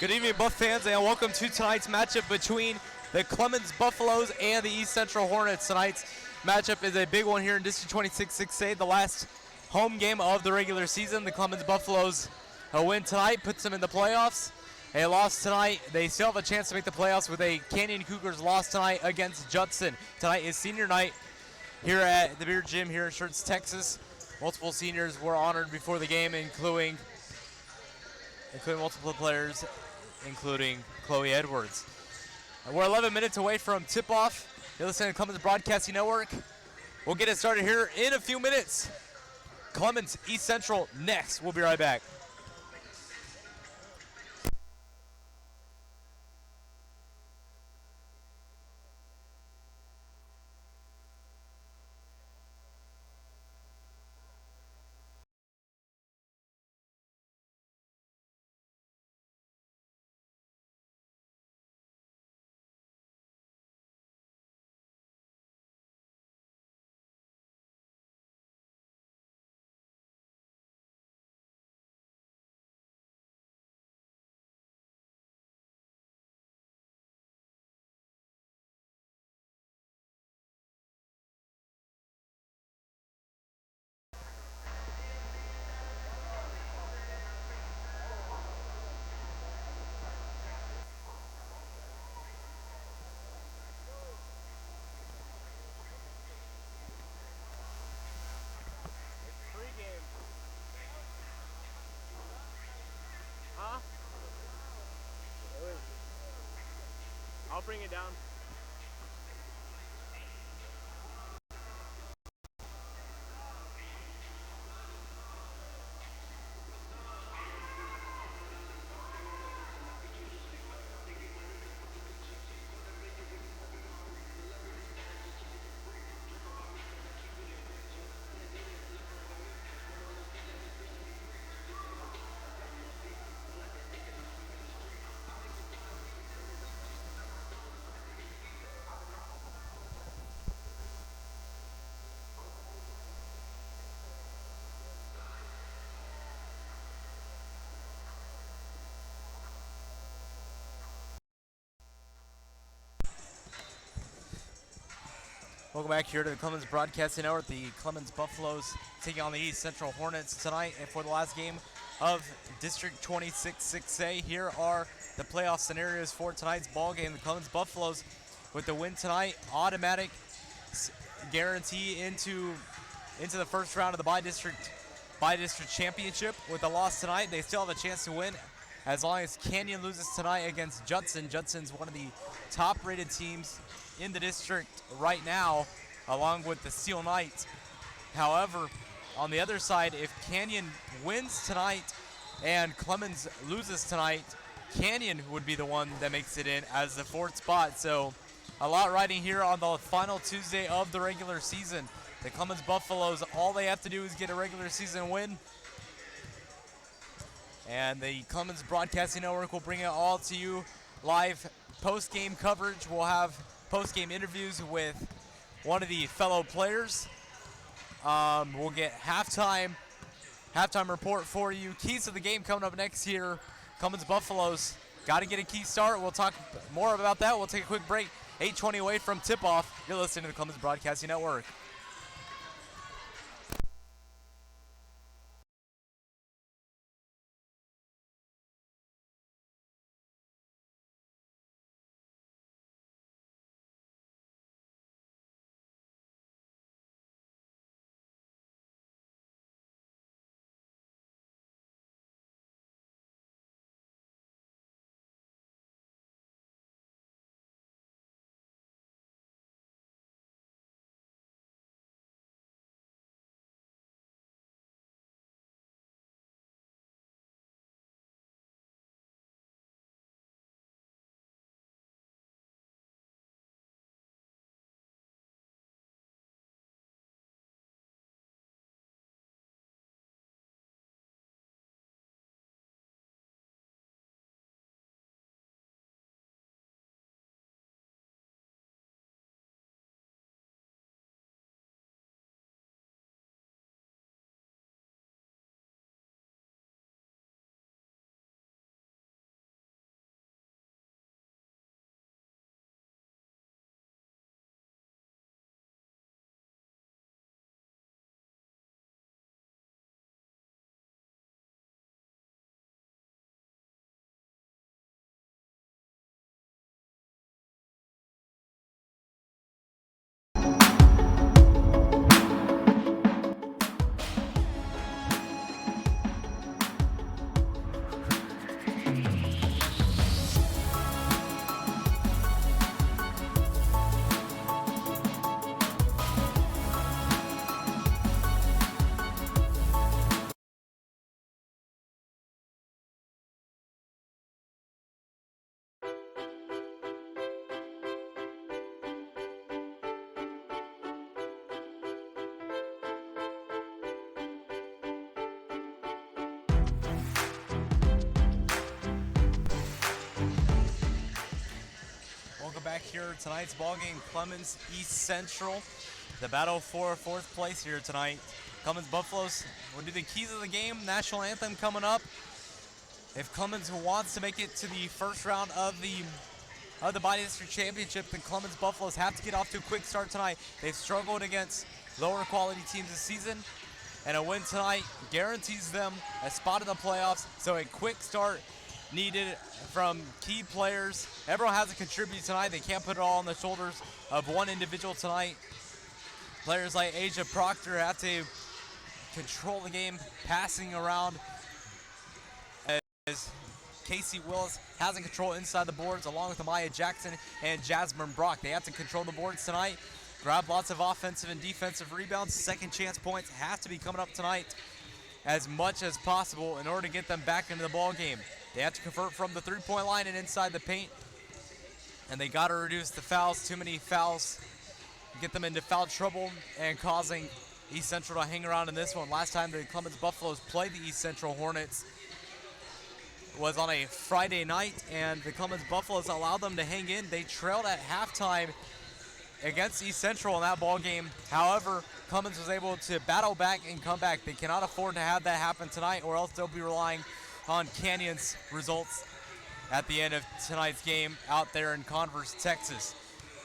Good evening, Buff fans, and welcome to tonight's matchup between the Clemens Buffaloes and the East Central Hornets. Tonight's matchup is a big one here in District 26 6A, the last home game of the regular season. The Clemens Buffaloes, a win tonight puts them in the playoffs. A loss tonight, they still have a chance to make the playoffs with a Canyon Cougars loss tonight against Judson. Tonight is senior night here at the Beer Gym here in Schertz, Texas. Multiple seniors were honored before the game, including multiple players, including Chloe Edwards. And we're 11 minutes away from tip-off. You're listening to Clemens Broadcasting Network. We'll get it started here in a few minutes. Clemens, East Central next. We'll be right back. I'll bring it down. Welcome back here to the Clemens Broadcasting Network. The Clemens Buffaloes taking on the East Central Hornets tonight, and for the last game of District 26 6A, here are the playoff scenarios for tonight's ball game. The Clemens Buffaloes, with the win tonight, automatic guarantee into the first round of the bi-district championship. With the loss tonight, they still have a chance to win as long as Canyon loses tonight against Judson. Judson's one of the top-rated teams in the district right now, along with the Steel Knights. However, on the other side, if Canyon wins tonight and Clemens loses tonight, Canyon would be the one that makes it in as the fourth spot. So a lot riding here on the final Tuesday of the regular season. The Clemens Buffaloes, all they have to do is get a regular season win, and the Clemens Broadcasting Network will bring it all to you live. Post-game coverage, we'll have post-game interviews with one of the fellow players. We'll get halftime report for you. Keys to the game coming up next here. Clemens Buffaloes got to get a key start. We'll talk more about that. We'll take a quick break. 8:20 away from tip-off. You're listening to the Clemens Broadcasting Network. Welcome back here to tonight's ball game. Clemens, East Central. The battle for fourth place here tonight. Clemens Buffaloes will do the keys of the game. National anthem coming up. If Clemens wants to make it to the first round of the Body District Championship, then Clemens Buffaloes have to get off to a quick start tonight. They've struggled against lower quality teams this season, and a win tonight guarantees them a spot in the playoffs. So a quick start needed from key players. Everyone has to contribute tonight. They can't put it all on the shoulders of one individual tonight. Players like Asia Proctor have to control the game, passing around, as Casey Willis hasn't control inside the boards, along with Amaya Jackson and Jasmine Brock. They have to control the boards tonight, grab lots of offensive and defensive rebounds. Second chance points have to be coming up tonight as much as possible in order to get them back into the ball game. They have to convert from the three-point line and inside the paint, and they got to reduce the fouls. Too many fouls get them into foul trouble and causing East Central to hang around in this one. Last time the Clemens Buffaloes played the East Central Hornets was on a Friday night, and the Clemens Buffaloes allowed them to hang in. They trailed at halftime against East Central in that ball game. However, Clemens was able to battle back and come back. They cannot afford to have that happen tonight, or else they'll be relying on Canyon's results at the end of tonight's game out there in Converse, Texas.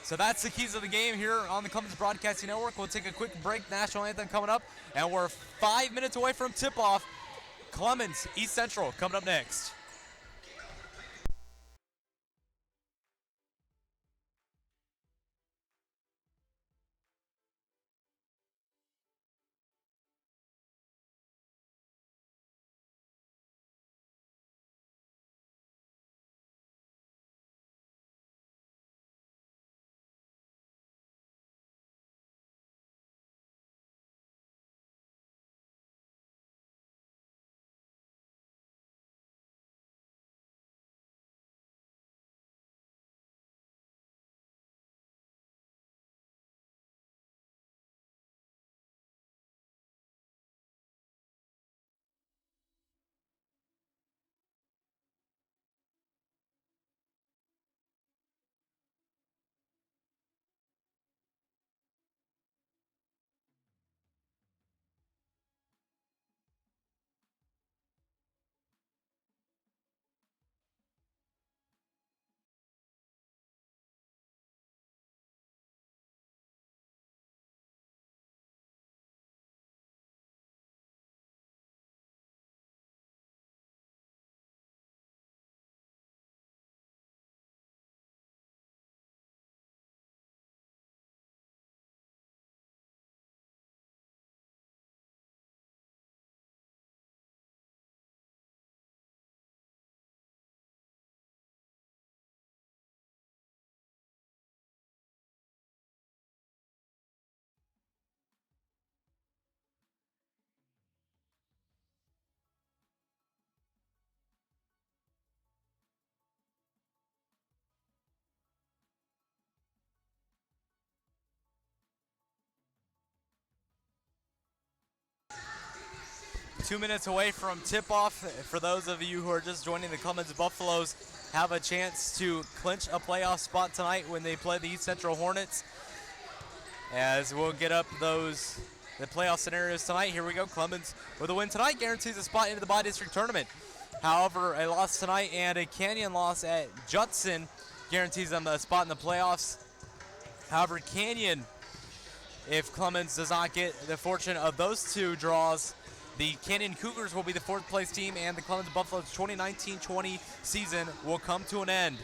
So that's the keys of the game here on the Clemens Broadcasting Network. We'll take a quick break. National anthem coming up, and we're 5 minutes away from tip-off. Clemens, East Central, coming up next. Two minutes away from tip-off. For those of you who are just joining, the Clemens Buffaloes have a chance to clinch a playoff spot tonight when they play the East Central Hornets. As we'll get up the playoff scenarios tonight. Here we go. Clemens with a win tonight guarantees a spot into the Body District Tournament. However, a loss tonight and a Canyon loss at Judson guarantees them a spot in the playoffs. However, Canyon, if Clemens does not get the fortune of those two draws, the Canyon Cougars will be the fourth place team, and the Clemens Buffaloes 2019-20 season will come to an end.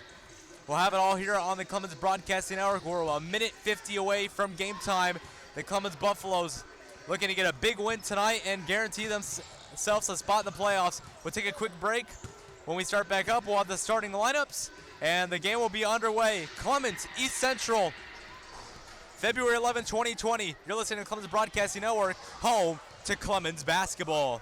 We'll have it all here on the Clemens Broadcasting Network. We're a minute 50 away from game time. The Clemens Buffaloes looking to get a big win tonight and guarantee themselves a spot in the playoffs. We'll take a quick break. When we start back up, we'll have the starting lineups, and the game will be underway. Clemens, East Central, February 11, 2020. You're listening to the Clemens Broadcasting Network, home to Clemens basketball.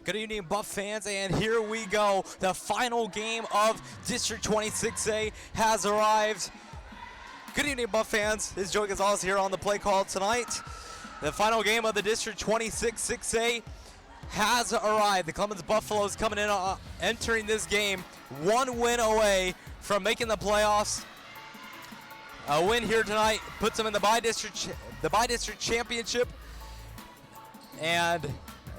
Good evening, Buff fans, and here we go. The final game of District 26A has arrived. Good evening, Buff fans. This is Joey Gonzalez here on the play call tonight. The final game of the District 26A has arrived. The Clemens Buffaloes coming in, entering this game one win away from making the playoffs. A win here tonight puts them in the bi-district championship, and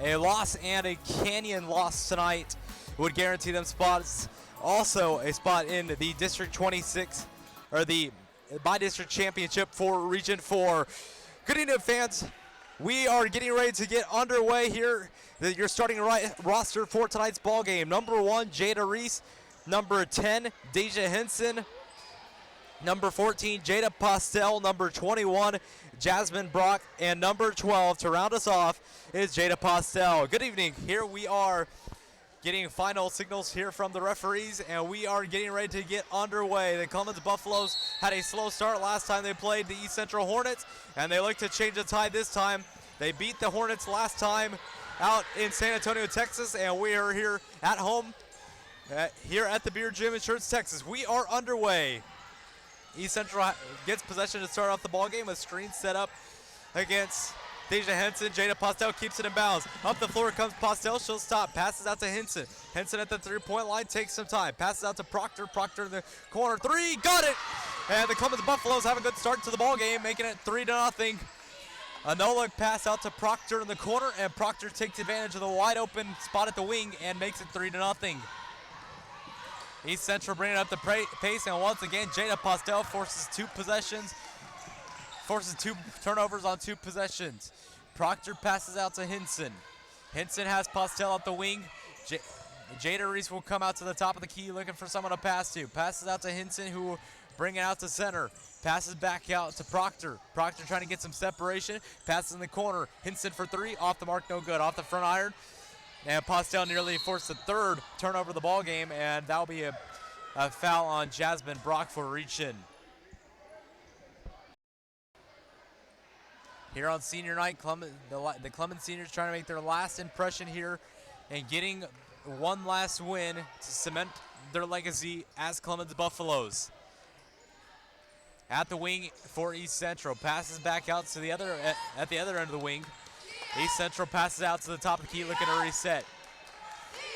a loss and a Canyon loss tonight would guarantee them spots. Also a spot in the District 26, or the bi-district championship for Region 4. Good evening, fans. We are getting ready to get underway here. Your starting roster for tonight's ball game. Number 1, Jada Reese. Number 10, Deja Henson. Number 14, Jada Postel. Number 21, Jasmine Brock. And number 12, to round us off, is Jada Postel. Good evening. Here we are getting final signals here from the referees, and we are getting ready to get underway. The Clemens Buffaloes had a slow start last time they played the East Central Hornets, and they look to change the tide this time. They beat the Hornets last time out in San Antonio, Texas, and we are here at home here at the Beer Gym in Schertz, Texas. We are underway. East Central gets possession to start off the ball game. A screen set up against Deja Henson. Jada Postel keeps it in bounds. Up the floor comes Postel. She'll stop. Passes out to Henson. Henson at the three-point line takes some time. Passes out to Proctor. Proctor in the corner. Three. Got it! And the Clemens Buffaloes have a good start to the ball game, making it 3-0. A no-look pass out to Proctor in the corner, and Proctor takes advantage of the wide-open spot at the wing and makes it 3-0. East Central bringing up the pace, and once again, Jada Postel forces two turnovers on 2 possessions. Proctor passes out to Henson. Henson has Postel up the wing. Jada Reese will come out to the top of the key looking for someone to pass to. Passes out to Henson, who will bring it out to center. Passes back out to Proctor. Proctor trying to get some separation. Passes in the corner. Henson for 3. Off the mark, no good. Off the front iron. And Postel nearly forced the 3rd turnover of the ball game, and that'll be a foul on Jasmine Brock for reach-in. Here on senior night, the Clemens seniors trying to make their last impression here and getting one last win to cement their legacy as Clemens Buffaloes. At the wing for East Central, passes back out to the other at the other end of the wing. East Central passes out to the top of the key looking to reset.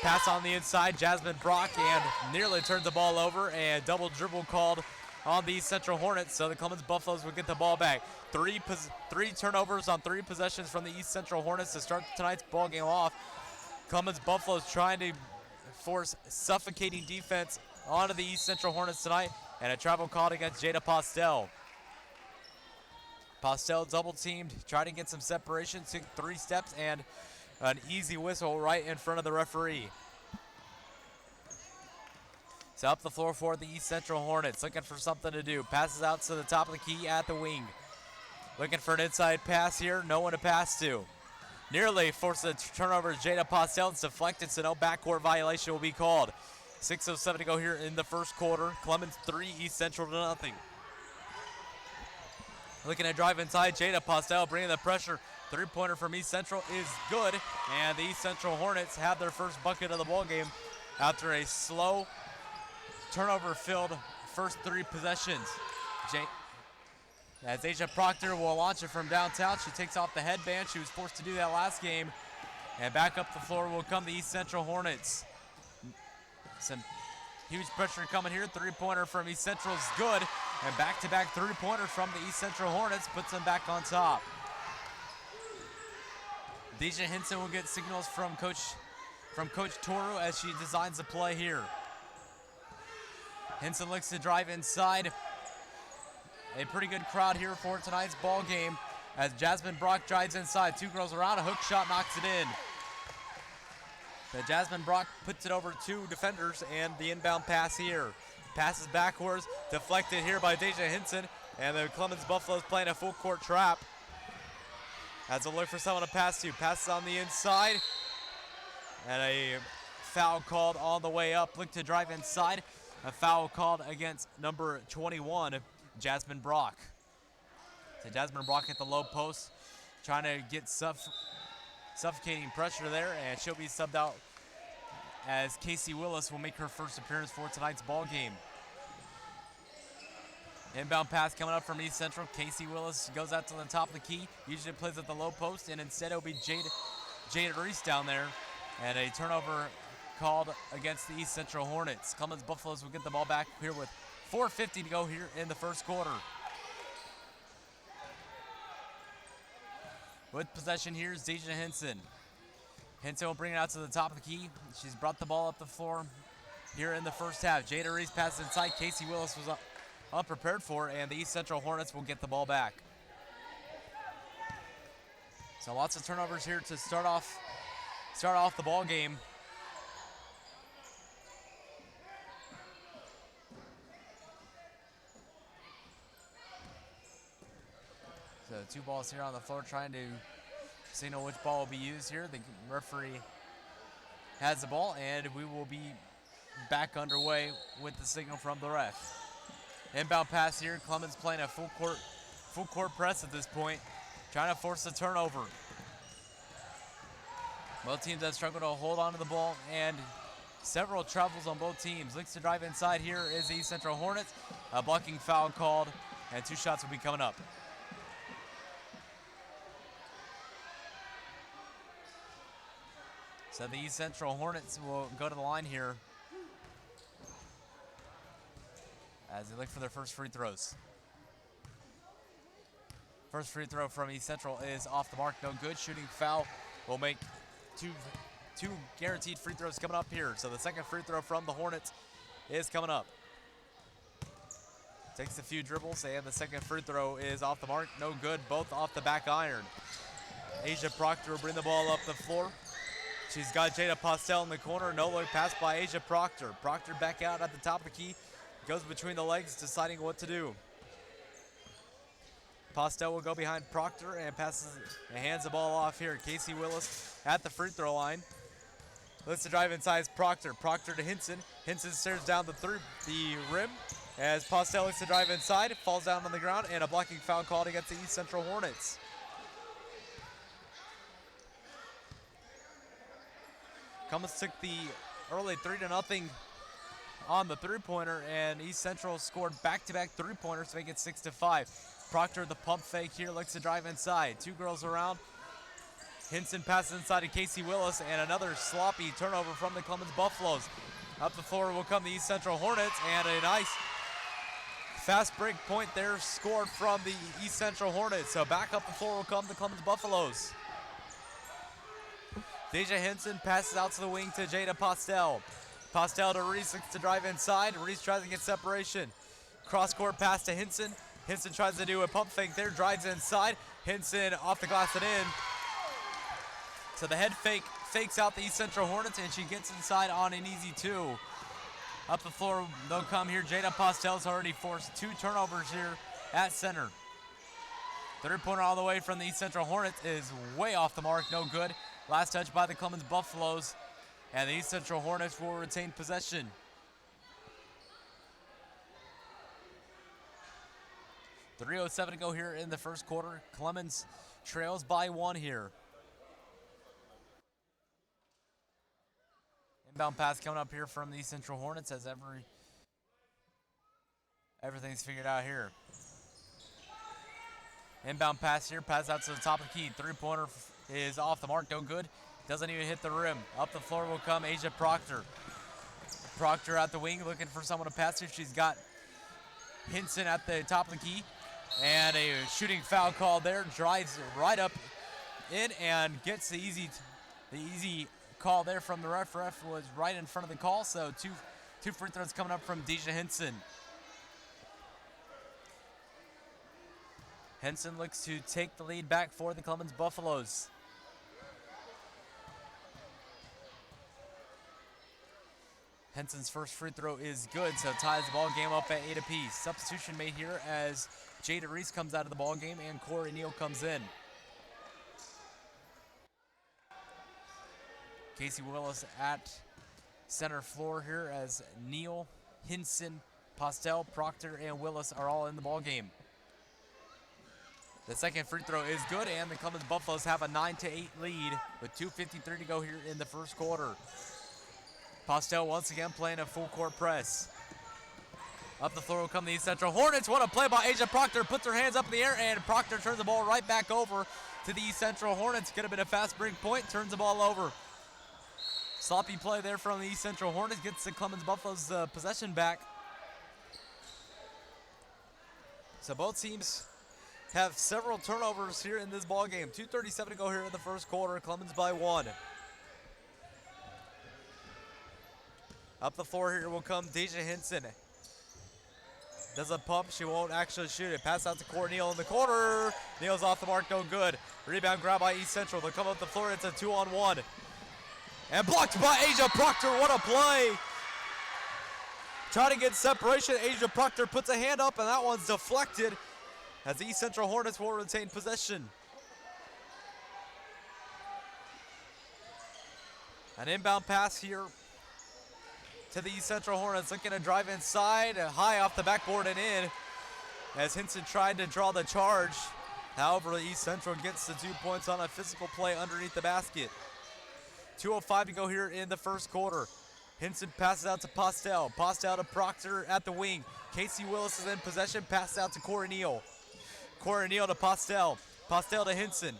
Pass on the inside, Jasmine Brock, and nearly turns the ball over, and double dribble called on the East Central Hornets, so the Clemens Buffaloes will get the ball back. Three turnovers on 3 possessions from the East Central Hornets to start tonight's ball game off. Clemens Buffaloes trying to force suffocating defense onto the East Central Hornets tonight, and a travel called against Jada Postel. Postel double teamed, tried to get some separation, took 3 steps, and an easy whistle right in front of the referee. So up the floor for the East Central Hornets, looking for something to do. Passes out to the top of the key at the wing. Looking for an inside pass here, no one to pass to. Nearly forced a turnover. Jada Postel, it's deflected, so no backcourt violation will be called. 6:07 to go here in the first quarter. Clemens 3, East Central 0. Looking to drive inside, Jada Postel bringing the pressure. 3-pointer from East Central is good, and the East Central Hornets have their first bucket of the ball game after a slow, turnover-filled first 3 possessions. As Asia Proctor will launch it from downtown, she takes off the headband. She was forced to do that last game, and back up the floor will come the East Central Hornets. Some huge pressure coming here. 3-pointer from East Central is good, and back-to-back 3-pointers from the East Central Hornets puts them back on top. Deja Henson will get signals from Coach Toru as she designs the play here. Henson looks to drive inside. A pretty good crowd here for tonight's ball game as Jasmine Brock drives inside. 2 girls around, a hook shot knocks it in. So Jasmine Brock puts it over 2 defenders, and the inbound pass here. Passes backwards, deflected here by Deja Henson, and the Clemens Buffaloes playing a full court trap. Has a look for someone to pass to. Passes on the inside. And a foul called on the way up. Look to drive inside. A foul called against number 21, Jasmine Brock. So Jasmine Brock at the low post, trying to get suffocating pressure there, and she'll be subbed out as Casey Willis will make her first appearance for tonight's ball game. Inbound pass coming up from East Central. Casey Willis goes out to the top of the key. Usually plays at the low post, and instead it'll be Jada Reese down there. And a turnover called against the East Central Hornets. Clemens Buffaloes will get the ball back here with 4:50 to go here in the first quarter. With possession here is Deja Henson. Henson will bring it out to the top of the key. She's brought the ball up the floor here in the first half. Jada Reese passes inside. Casey Willis was unprepared for, and the East Central Hornets will get the ball back. So lots of turnovers here to start off the ball game. So 2 balls here on the floor, trying to signal which ball will be used here. The referee has the ball, and we will be back underway with the signal from the ref. Inbound pass here. Clemens playing a full court press at this point, trying to force a turnover. Both teams have struggled to hold on to the ball, and several travels on both teams. Looks to drive inside here is the East Central Hornets. A blocking foul called, and 2 shots will be coming up. So the East Central Hornets will go to the line here as they look for their first free throws. First free throw from East Central is off the mark, no good. Shooting foul will make two guaranteed free throws coming up here. So the second free throw from the Hornets is coming up. Takes a few dribbles, and the second free throw is off the mark, no good. Both off the back iron. Asia Proctor will bring the ball up the floor. She's got Jada Postel in the corner. No look pass by Asia Proctor. Proctor back out at the top of the key. Goes between the legs, deciding what to do. Postel will go behind Proctor and hands the ball off here. Casey Willis at the free throw line. Looks to drive inside Proctor. Proctor to Hinson. Hinson stares down the rim as Postel looks to drive inside. Falls down on the ground, and a blocking foul called against the East Central Hornets. Clemens took the early 3-0 on the three-pointer, and East Central scored back-to-back three-pointers to make it 6-5. Proctor, the pump fake here, looks to drive inside. 2 girls around. Hinson passes inside to Casey Willis, and another sloppy turnover from the Clemens Buffaloes. Up the floor will come the East Central Hornets, and a nice fast break point there scored from the East Central Hornets. So back up the floor will come the Clemens Buffaloes. Deja Henson passes out to the wing to Jada Postel. Postel to Reese, looks to drive inside. Reese tries to get separation. Cross-court pass to Hinson. Hinson tries to do a pump fake there, drives inside. Hinson off the glass and in. So the head fakes out the East Central Hornets, and she gets inside on an easy 2. Up the floor they'll come here. Jada Postel's already forced 2 turnovers here at center. 3-pointer all the way from the East Central Hornets is way off the mark, no good. Last touch by the Clemens Buffaloes, and the East Central Hornets will retain possession. .307 to go here in the first quarter. Clemens trails by 1 here. Inbound pass coming up here from the East Central Hornets as everything's figured out here. Inbound pass here, pass out to the top of the key. 3-pointer is off the mark, no good. Doesn't even hit the rim. Up the floor will come Asia Proctor. Proctor at the wing, looking for someone to pass to. She's got Hinson at the top of the key. And a shooting foul call there. Drives right up in and gets the easy call there from the ref. Ref was right in front of the call, so two free throws coming up from Deja Hinson. Henson looks to take the lead back for the Clemens Buffaloes. Henson's first free throw is good, so ties the ball game up at 8 apiece. Substitution made here as Jada Reese comes out of the ball game and Corey Neal comes in. Casey Willis at center floor here as Neal, Hinson, Postel, Proctor, and Willis are all in the ball game. The second free throw is good, and the Clemens Buffaloes have a 9-8 lead with 2:53 to go here in the first quarter. Postel once again playing a full court press. Up the floor will come the East Central Hornets. What a play by Asia Proctor. Puts her hands up in the air, and Proctor turns the ball right back over to the East Central Hornets. Could have been a fast break point. Turns the ball over. Sloppy play there from the East Central Hornets. Gets the Clemens Buffaloes possession back. So both teams have several turnovers here in this ball game. 2:37 to go here in the first quarter. Clemens by 1. Up the floor here will come Deja Henson. Does a pump, she won't actually shoot it. Pass out to Court Neal in the corner. Neal's off the mark, no good. Rebound grab by East Central. They'll come up the floor, it's a 2-on-1. And blocked by Asia Proctor, what a play. Trying to get separation, Asia Proctor puts a hand up and that one's deflected as the East Central Hornets will retain possession. An inbound pass here to the East Central Hornets, looking to drive inside, high off the backboard and in, as Hinson tried to draw the charge. However, the East Central gets the 2 points on a physical play underneath the basket. 2:05 to go here in the first quarter. Hinson passes out to Postel. Postel to Proctor at the wing. Casey Willis is in possession, passes out to Corey Neal. Corey Neal to Postel. Postel to Hinson.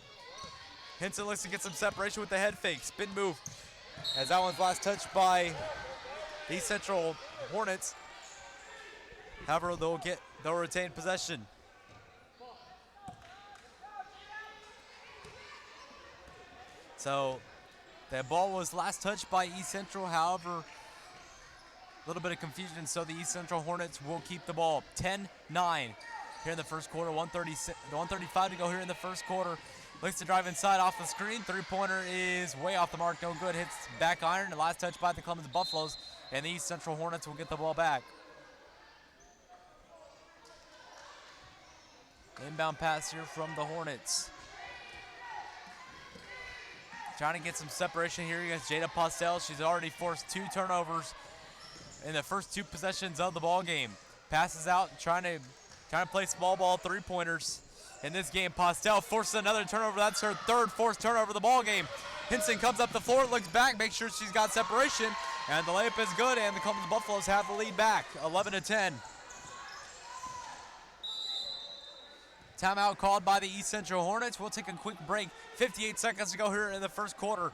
Hinson looks to get some separation with the head fake. Spin move, as that one's last touched by East Central Hornets. However, they'll retain possession. So the ball was last touched by East Central. However, a little bit of confusion, so the East Central Hornets will keep the ball. 10-9 here in the first quarter. 135 to go here in the first quarter. Looks to drive inside off the screen. Three-pointer is way off the mark, no good. Hits back iron. The last touch by the Clemens Buffaloes, and the East Central Hornets will get the ball back. Inbound pass here from the Hornets. Trying to get some separation here against Jada Postel. She's already forced 2 turnovers in the first 2 possessions of the ball game. Passes out, trying to play small ball three-pointers. In this game, Postel forces another turnover. That's her 3rd forced turnover of the ball game. Hinson comes up the floor, looks back, makes sure she's got separation, and the layup is good, and the Clemens Buffaloes have the lead back, 11-10. Timeout called by the East Central Hornets. We'll take a quick break. 58 seconds to go here in the first quarter.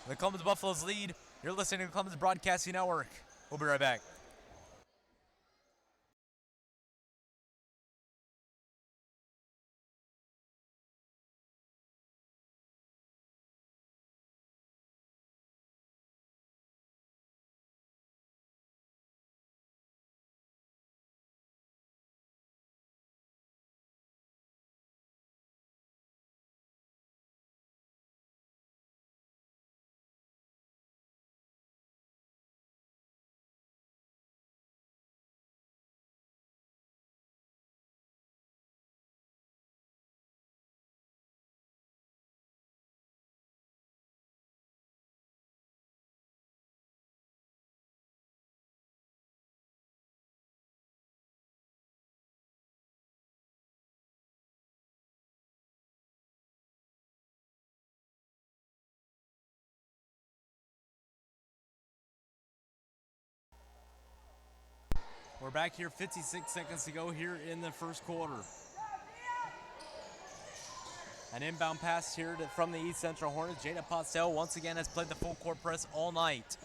The Clemens Buffaloes lead. You're listening to the Clemens Broadcasting Network. We'll be right back. We're back here, 56 seconds to go here in the first quarter. An inbound pass here from the East Central Hornets. Jada Postel once again has played the full court press all night.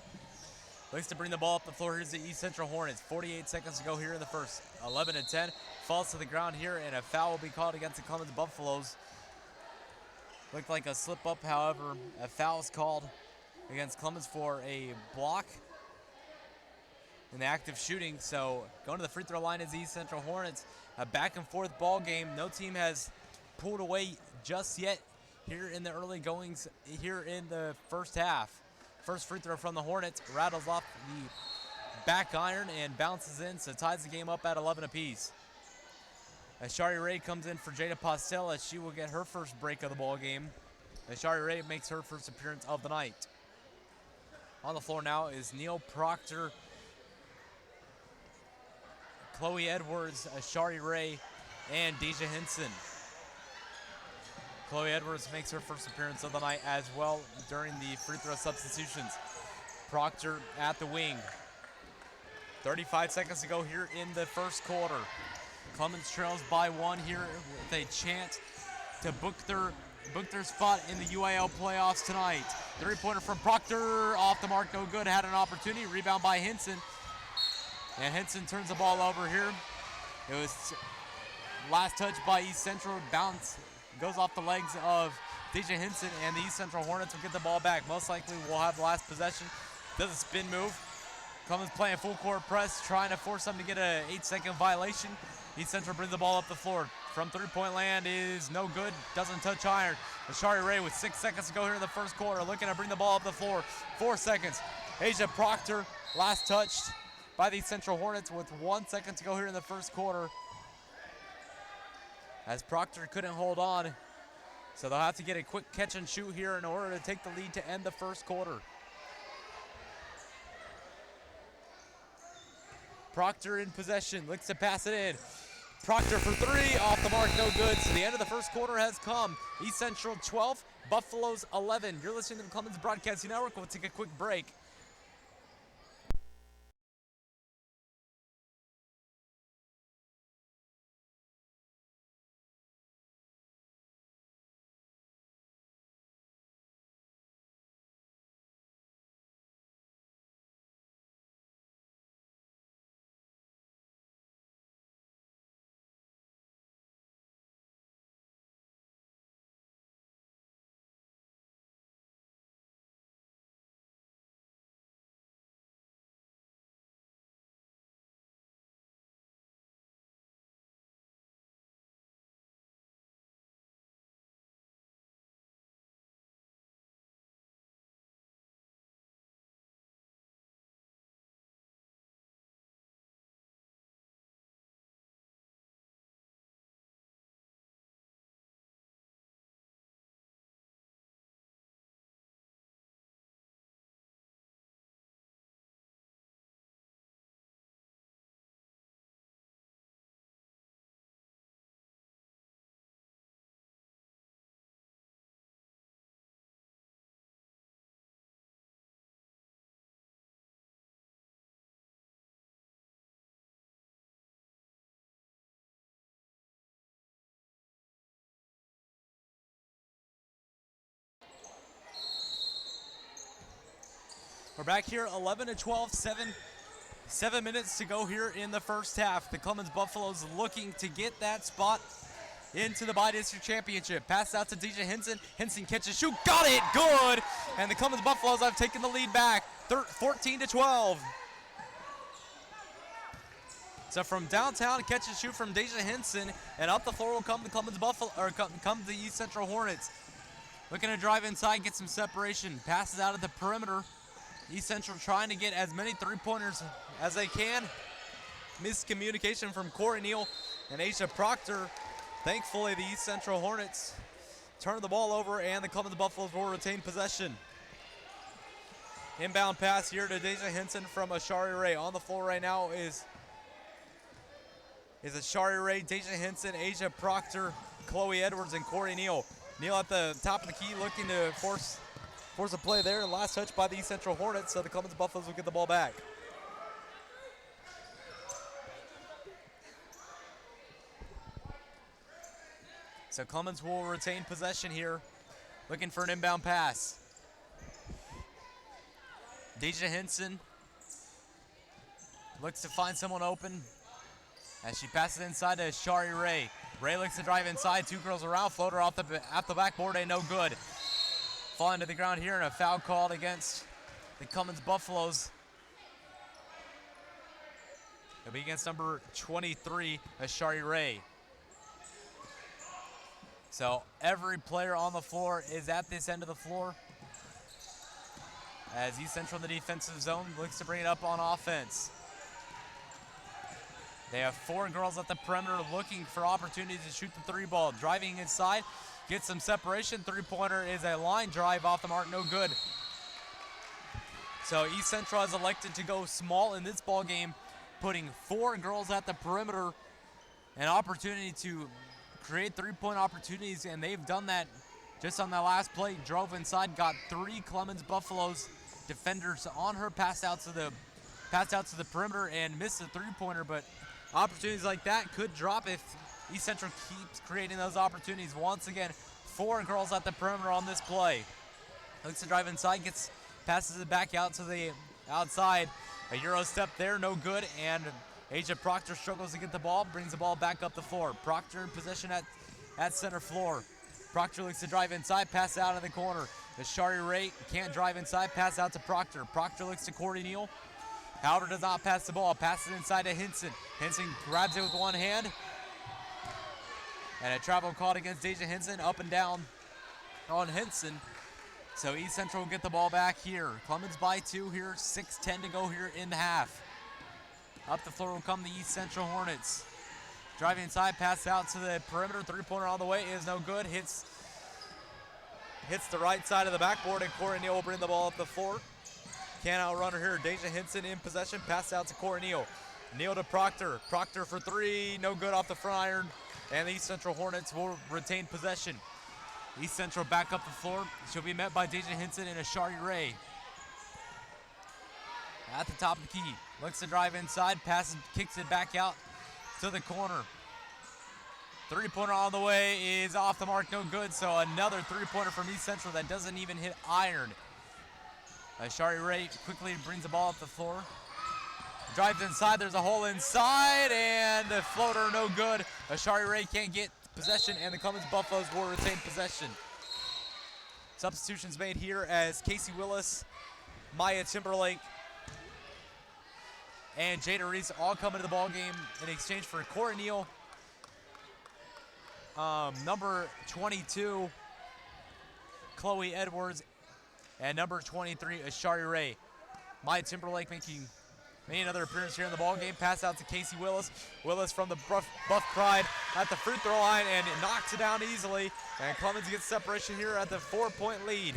Looks to bring the ball up the floor. Here's the East Central Hornets. 48 seconds to go here in the first. 11-10. Falls to the ground here, and a foul will be called against the Clemens Buffaloes. Looked like a slip up, however, a foul is called against Clemens for a block in the act of shooting. So going to the free throw line is the East Central Hornets. A back and forth ball game. No team has pulled away just yet here in the early goings here in the first half. First free throw from the Hornets rattles off the back iron and bounces in, so ties the game up at 11 apiece. Ashari Ray comes in for Jada Postel as she will get her first break of the ball game. Ashari Ray makes her first appearance of the night. On the floor now is Neil Proctor, Chloe Edwards, Ashari Ray, and Deja Henson. Chloe Edwards makes her first appearance of the night as well during the free throw substitutions. Proctor at the wing. 35 seconds to go here in the first quarter. Clemens trails by 1 here with a chance to book their spot in the UIL playoffs tonight. Three-pointer from Proctor, off the mark, no good. Had an opportunity, rebound by Henson. And Henson turns the ball over here. It was last touch by East Central, bounce, goes off the legs of Deja Henson, and the East Central Hornets will get the ball back. Most likely will have the last possession. Does a spin move. Clemens playing full court press, trying to force them to get an 8-second violation. East Central brings the ball up the floor. From three-point land is no good, doesn't touch iron. Ashari Ray with 6 seconds to go here in the first quarter, looking to bring the ball up the floor. 4 seconds. Asia Proctor, last touched by the East Central Hornets with 1 second to go here in the first quarter. As Proctor couldn't hold on, so they'll have to get a quick catch and shoot here in order to take the lead to end the first quarter. Proctor in possession, looks to pass it in. Proctor for 3, off the mark, no good. So the end of the first quarter has come. East Central 12, Buffaloes 11. You're listening to the Clemens Broadcasting Network. We'll take a quick break. We're back here, 11-12, 7 minutes to go here in the first half. The Clemens Buffaloes looking to get that spot into the bi-district championship. Pass out to Deja Henson. Henson catches, shoot, got it, good! And the Clemens Buffaloes have taken the lead back, 14-12. So from downtown, catch and shoot from Deja Henson, and up the floor will come the Clemens Buffalo, or come the East Central Hornets. Looking to drive inside, get some separation. Passes out at the perimeter. East Central trying to get as many three-pointers as they can. Miscommunication from Corey Neal and Aisha Proctor. Thankfully, the East Central Hornets turn the ball over, and the Clemens Buffaloes will retain possession. Inbound pass here to Deja Henson from Ashari Ray. On the floor right now is Ashari Ray, Deja Henson, Asia Proctor, Chloe Edwards, and Corey Neal. Neal at the top of the key looking to force a play there. Last touch by the East Central Hornets, so the Clemens Buffaloes will get the ball back. So Clemens will retain possession here, looking for an inbound pass. Deja Henson looks to find someone open as she passes inside to Shari Ray. Ray looks to drive inside, 2 girls around, floater off the backboard, ain't no good. Falling to the ground here, and a foul called against the Clemens Buffaloes. It'll be against number 23, Ashari Ray. So every player on the floor is at this end of the floor, as East Central in the defensive zone looks to bring it up on offense. They have 4 girls at the perimeter looking for opportunities to shoot the 3 ball. Driving inside, get some separation. 3-pointer is a line drive off the mark, no good. So East Central has elected to go small in this ball game, putting 4 girls at the perimeter, an opportunity to create 3-point opportunities, and they've done that Just on that last play, drove inside, got 3 Clemens Buffaloes defenders on her, passed out to the perimeter and missed a three-pointer, but opportunities like that could drop if East Central keeps creating those opportunities. Once again, 4 girls at the perimeter on this play. Looks to drive inside, passes it back out to the outside. A Euro step there, no good, and Asia Proctor struggles to get the ball, brings the ball back up the floor. Proctor in possession at center floor. Proctor looks to drive inside, pass out of the corner. The Shari Ray can't drive inside, pass out to Proctor. Proctor looks to Corey Neal. However, does not pass the ball. Passes inside to Hinson. Hinson grabs it with one hand. And a travel called against Deja Hinson, up and down on Hinson. So East Central will get the ball back here. Clemens by 2 here, 6:10 to go here in the half. Up the floor will come the East Central Hornets. Driving inside, pass out to the perimeter. Three-pointer on the way is no good. Hits the right side of the backboard, and Corey Neal will bring the ball up the floor. Can't outrun her here. Deja Hinson in possession. Pass out to Corey Neal. Neal to Proctor. Proctor for 3. No good off the front iron. And the East Central Hornets will retain possession. East Central back up the floor. She'll be met by Deja Hinson and a Shari Ray. At the top of the key. Looks to drive inside. Passes, kicks it back out to the corner. Three-pointer on the way is off the mark, no good. So another three-pointer from East Central that doesn't even hit iron. Shari Ray quickly brings the ball up the floor. Drives inside, there's a hole inside, and the floater no good. Shari Ray can't get possession, and the Clemens Buffaloes will retain possession. Substitutions made here as Casey Willis, Maya Timberlake, and Jada Reese all come into the ball game in exchange for Corey Neal, number 22, Chloe Edwards, and number 23, Ashari Ray. Maya Timberlake making another appearance here in the ball game. Pass out to Casey Willis. Willis from the Buff Pride at the free throw line and knocks it down easily. And Clemens gets separation here at the 4-point lead.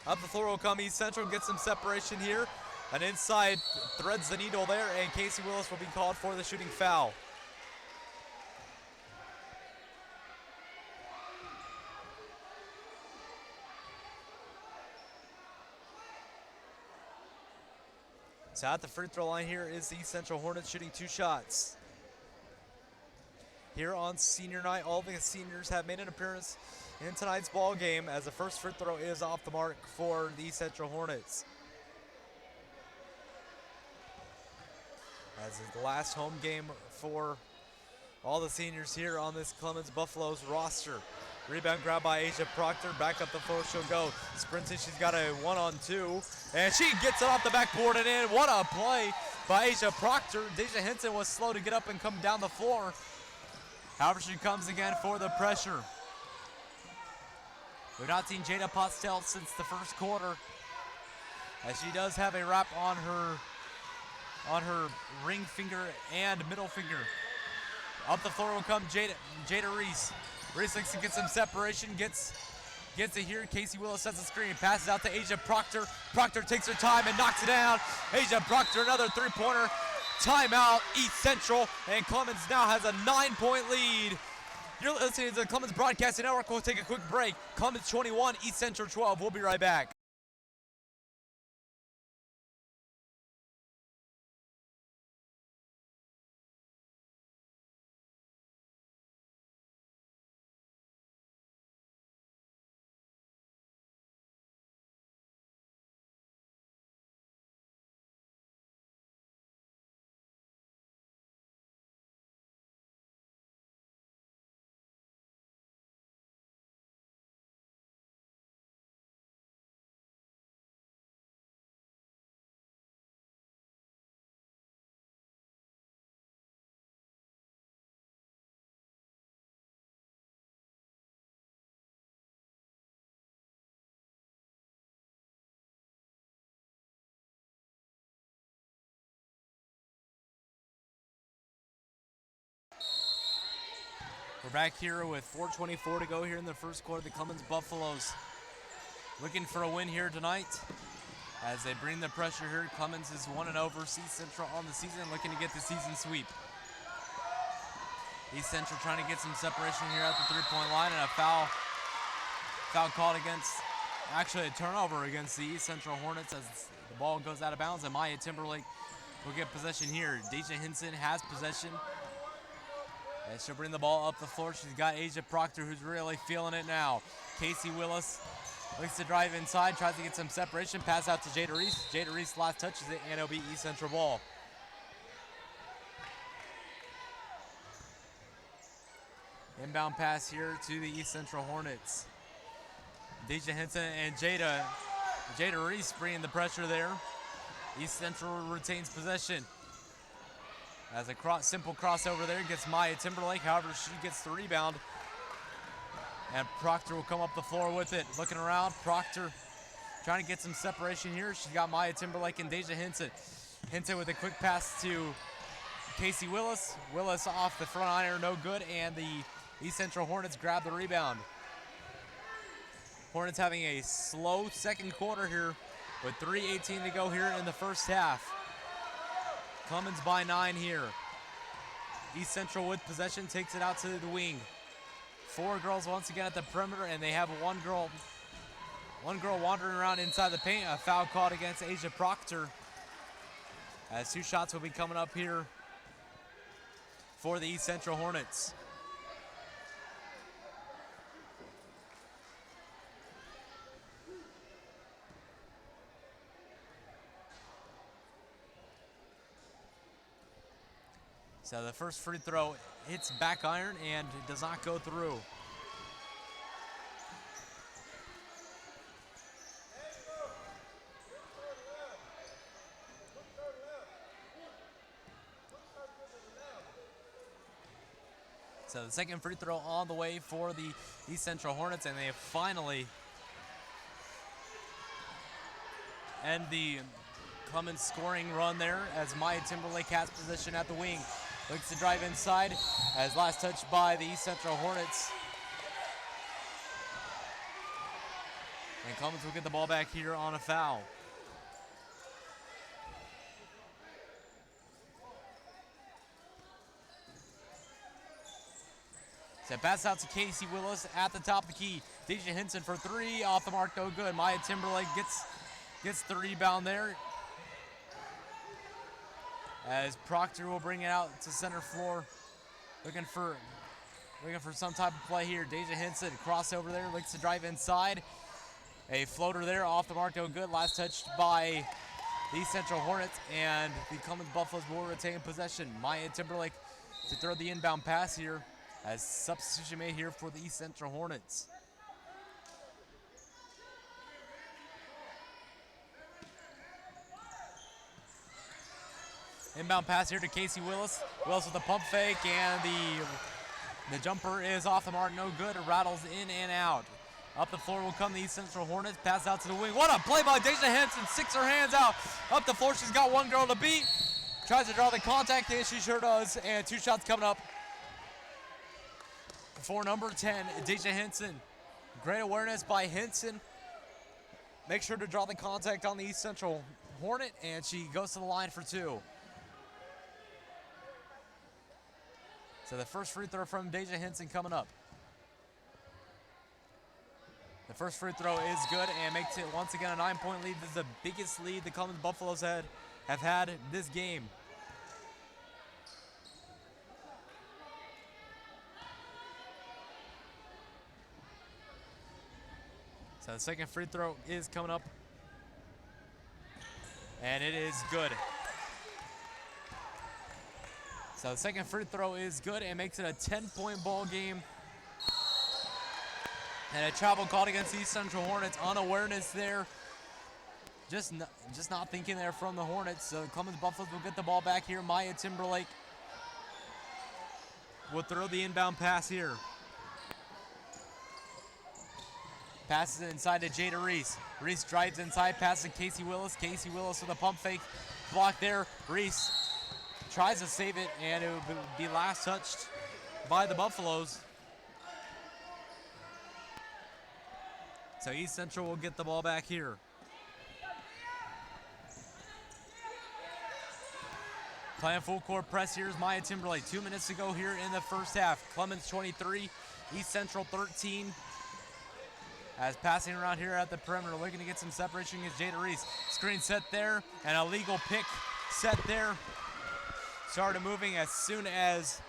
Up the floor will come East Central, get some separation here. An inside threads the needle there, and Casey Willis will be called for the shooting foul. So at the free throw line here is the East Central Hornets shooting 2 shots. Here on senior night, all the seniors have made an appearance in tonight's ball game as the first free throw is off the mark for the East Central Hornets. As is the last home game for all the seniors here on this Clemens Buffaloes roster. Rebound grab by Asia Proctor. Back up the floor she'll go. Sprinting, she's got a 1-on-2. And she gets it off the backboard and in. What a play by Asia Proctor. Deja Hinson was slow to get up and come down the floor. However, she comes again for the pressure. We've not seen Jada Postel since the first quarter, as she does have a wrap on her ring finger and middle finger. Up the floor will come Jada Reese. Reese looks to get some separation, gets it here. Casey Willis sets the screen, passes out to Asia Proctor. Proctor takes her time and knocks it down. Asia Proctor, another three-pointer. Timeout, East Central, and Clemens now has a 9-point lead. You're listening to the Clemens Broadcasting Network. We'll take a quick break. Clemens 21, East Central 12. We'll be right back. We're back here with 4:24 to go here in the first quarter. The Clemens Buffaloes looking for a win here tonight as they bring the pressure here. Clemens is 1-0 versus East Central on the season, looking to get the season sweep. East Central trying to get some separation here at the three-point line, and a foul Foul called against, actually a turnover against the East Central Hornets as the ball goes out of bounds, and Maya Timberlake will get possession here. Deja Hinson has possession. And she'll bring the ball up the floor. She's got Asia Proctor, who's really feeling it now. Casey Willis looks to drive inside, tries to get some separation. Pass out to Jada Reese. Jada Reese last touches it, and it'll be East Central ball. Inbound pass here to the East Central Hornets. Deja Hinson and Jada Reese bringing the pressure there. East Central retains possession. As a simple crossover there, gets Maya Timberlake. However, she gets the rebound. And Proctor will come up the floor with it. Looking around, Proctor trying to get some separation here. She's got Maya Timberlake and Deja Hinson. Hinson with a quick pass to Casey Willis. Willis off the front iron, no good. And the East Central Hornets grab the rebound. Hornets having a slow second quarter here with 3:18 to go here in the first half. Clemens by 9 here. East Central with possession, takes it out to the wing. 4 girls once again at the perimeter, and they have one girl wandering around inside the paint. A foul called against Asia Proctor. As 2 shots will be coming up here for the East Central Hornets. So the first free throw hits back iron and does not go through. So the second free throw on the way for the East Central Hornets, and they finally end the Clemens scoring run there as Maya Timberlake has position at the wing. Looks to drive inside as last touch by the East Central Hornets. And Clemens will get the ball back here on a foul. So pass out to Casey Willis at the top of the key. Deja Hinson for 3, off the mark, no good. Maya Timberlake gets the rebound there. As Proctor will bring it out to center floor, looking for some type of play here. Deja Hinson crossover there, looks to drive inside. A floater there, off the mark, no good. Last touched by the East Central Hornets, and the Clemens Buffaloes will retain possession. Maya Timberlake to throw the inbound pass here, as substitution made here for the East Central Hornets. Inbound pass here to Casey Willis. Willis with a pump fake, and the jumper is off the mark, no good. It rattles in and out. Up the floor will come the East Central Hornets. Pass out to the wing. What a play by Deja Hinson. Sticks her hands out. Up the floor, she's got one girl to beat. Tries to draw the contact, and she sure does. And 2 shots coming up for number 10, Deja Hinson. Great awareness by Hinson. Make sure to draw the contact on the East Central Hornet, and she goes to the line for 2. So the first free throw from Deja Hinson coming up. The first free throw is good and makes it once again a 9-point lead. This is the biggest lead the Clemens Buffaloes have had this game. So the second free throw is coming up, and it is good. So the second free throw is good and makes it a 10-point ball game. And a travel called against the East Central Hornets. Unawareness there. Just not thinking there from the Hornets. So Clemens Buffaloes will get the ball back here. Maya Timberlake will throw the inbound pass here. Passes it inside to Jada Reese. Reese drives inside, passes to Casey Willis. Casey Willis with a pump fake. Block there. Reese tries to save it, and it will be last touched by the Buffaloes. So East Central will get the ball back here. Playing full court press here is Maya Timberlake. 2 minutes to go here in the first half. Clemens 23, East Central 13. As passing around here at the perimeter, looking to get some separation against Jada Reese. Screen set there, and a legal pick set there. Started moving as soon as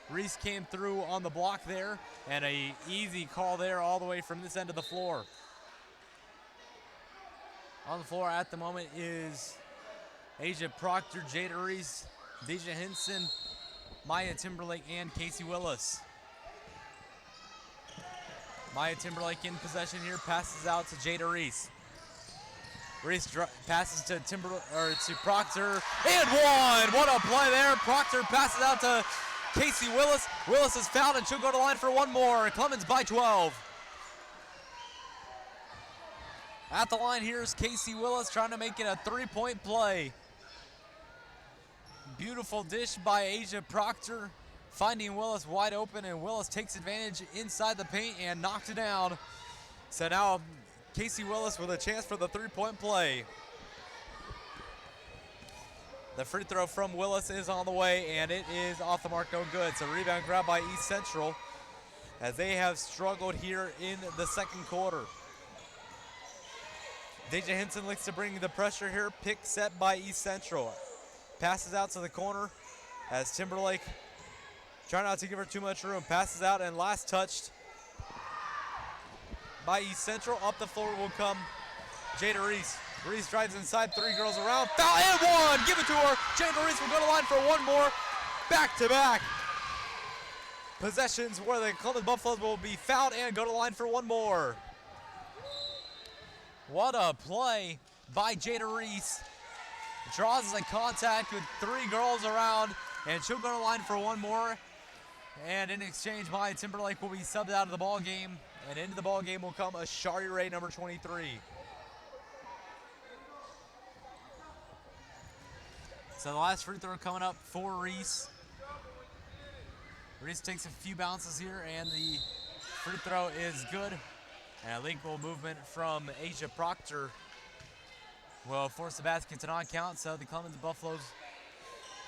Reese came through on the block there, and a easy call there all the way from this end of the floor. On the floor at the moment is Asia Proctor, Jada Reese, Deja Henson, Maya Timberlake, and Casey Willis. Maya Timberlake in possession here, passes out to Jada Reese. Reese passes to Proctor, and one! What a play there! Proctor passes out to Casey Willis. Willis is fouled, and she'll go to the line for one more. Clemens by 12. At the line here is Casey Willis trying to make it a three-point play. Beautiful dish by Asia Proctor, finding Willis wide open, and Willis takes advantage inside the paint and knocks it down. So now Casey Willis with a chance for the three-point play. The free throw from Willis is on the way, and it is off the mark, no good. So rebound grab by East Central, as they have struggled here in the second quarter. Deja Henson looks to bring the pressure here. Pick set by East Central. Passes out to the corner as Timberlake, trying not to give her too much room, passes out, and last touched by East Central. Up the floor will come Jada Reese. Reese drives inside, three girls around, foul, and one! Give it to her. Jada Reese will go to the line for one more. Back-to-back possessions where the Clemens Buffaloes will be fouled and go to the line for one more. What a play by Jada Reese. Draws the contact with three girls around, and she'll go to the line for one more. And in exchange, Maya Timberlake will be subbed out of the ball game, and into the ball game will come Ashari Ray, number 23. So the last free throw coming up for Reese. Reese takes a few bounces here, and the free throw is good. And a legal movement from Asia Proctor will force the basket to not count, so the Clemens Buffaloes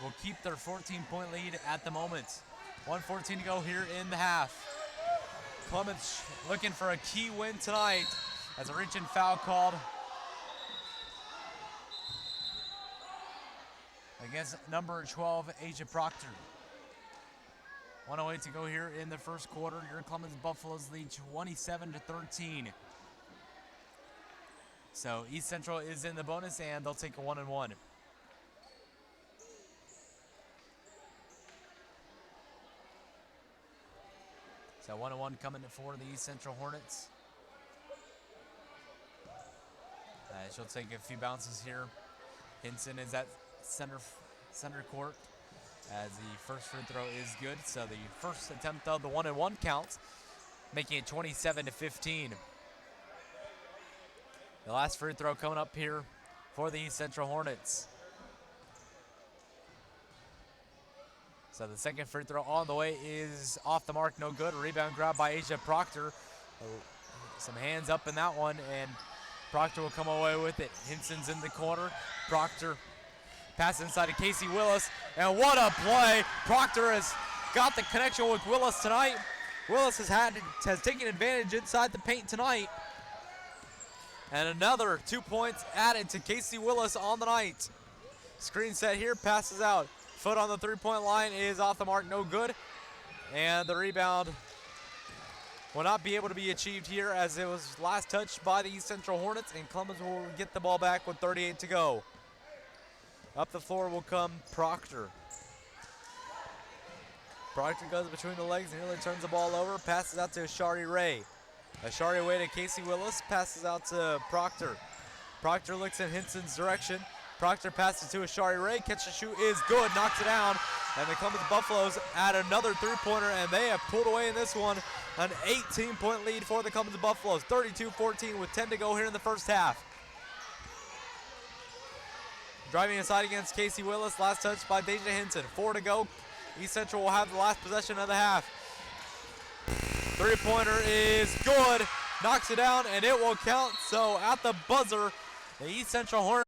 will keep their 14-point lead at the moment. 1:14 to go here in the half. Clemens looking for a key win tonight as a reach-in foul called against number 12, Asia Proctor. 1:08 to go here in the first quarter. Your Clemens Buffaloes lead 27-13. So East Central is in the bonus, and they'll take a 1-1. So 1-1 coming for the East Central Hornets. She'll take a few bounces here. Hinson is at center court, as the first free throw is good. So the first attempt of the 1-1 counts, making it 27-15. The last free throw coming up here for the East Central Hornets. So the second free throw on the way is off the mark, no good. Rebound grab by Asia Proctor. Some hands up in that one, and Proctor will come away with it. Hinson's in the corner. Proctor pass inside to Casey Willis, and what a play! Proctor has got the connection with Willis tonight. Willis has taken advantage inside the paint tonight. And another 2 points added to Casey Willis on the night. Screen set here, passes out. Foot on the three-point line is off the mark, no good. And the rebound will not be able to be achieved here, as it was last touched by the East Central Hornets, and Clemens will get the ball back with 38 to go. Up the floor will come Proctor. Proctor goes between the legs and nearly turns the ball over, passes out to Ashari Ray. Ashari away to Casey Willis, passes out to Proctor. Proctor looks in Hinson's direction. Proctor passes to Ashari Ray, catch and shoot is good, knocks it down. And the Clemens Buffaloes add another three-pointer, and they have pulled away in this one. An 18-point lead for the Clemens Buffaloes, 32-14 with 10 to go here in the first half. Driving inside against Casey Willis, last touch by Deja Henson. 4 to go. East Central will have the last possession of the half. Three-pointer is good, knocks it down, and it will count. So at the buzzer, the East Central Hornets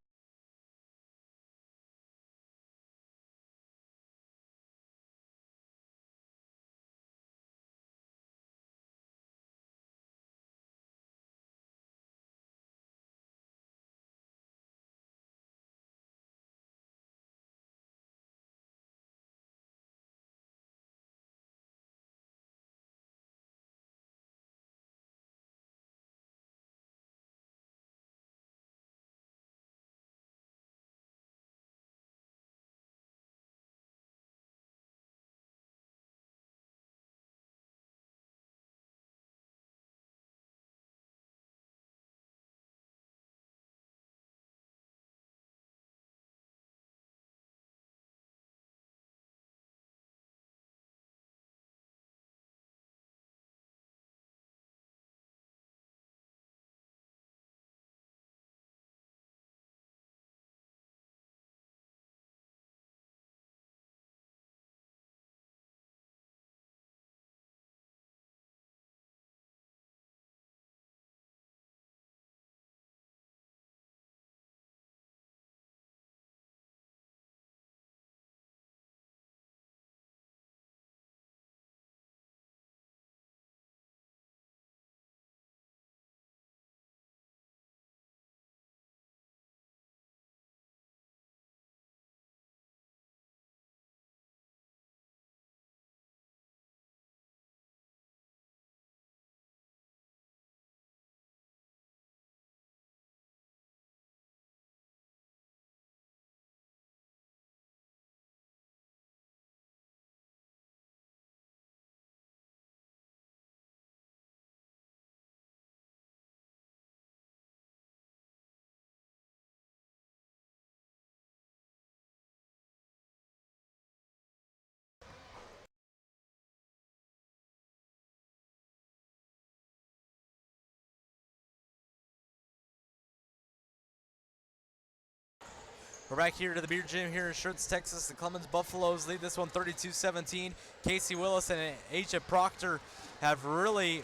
We're back here to the beer gym here in Schertz, Texas. The Clemens Buffaloes lead this one 32-17. Casey Willis and Asia Proctor have really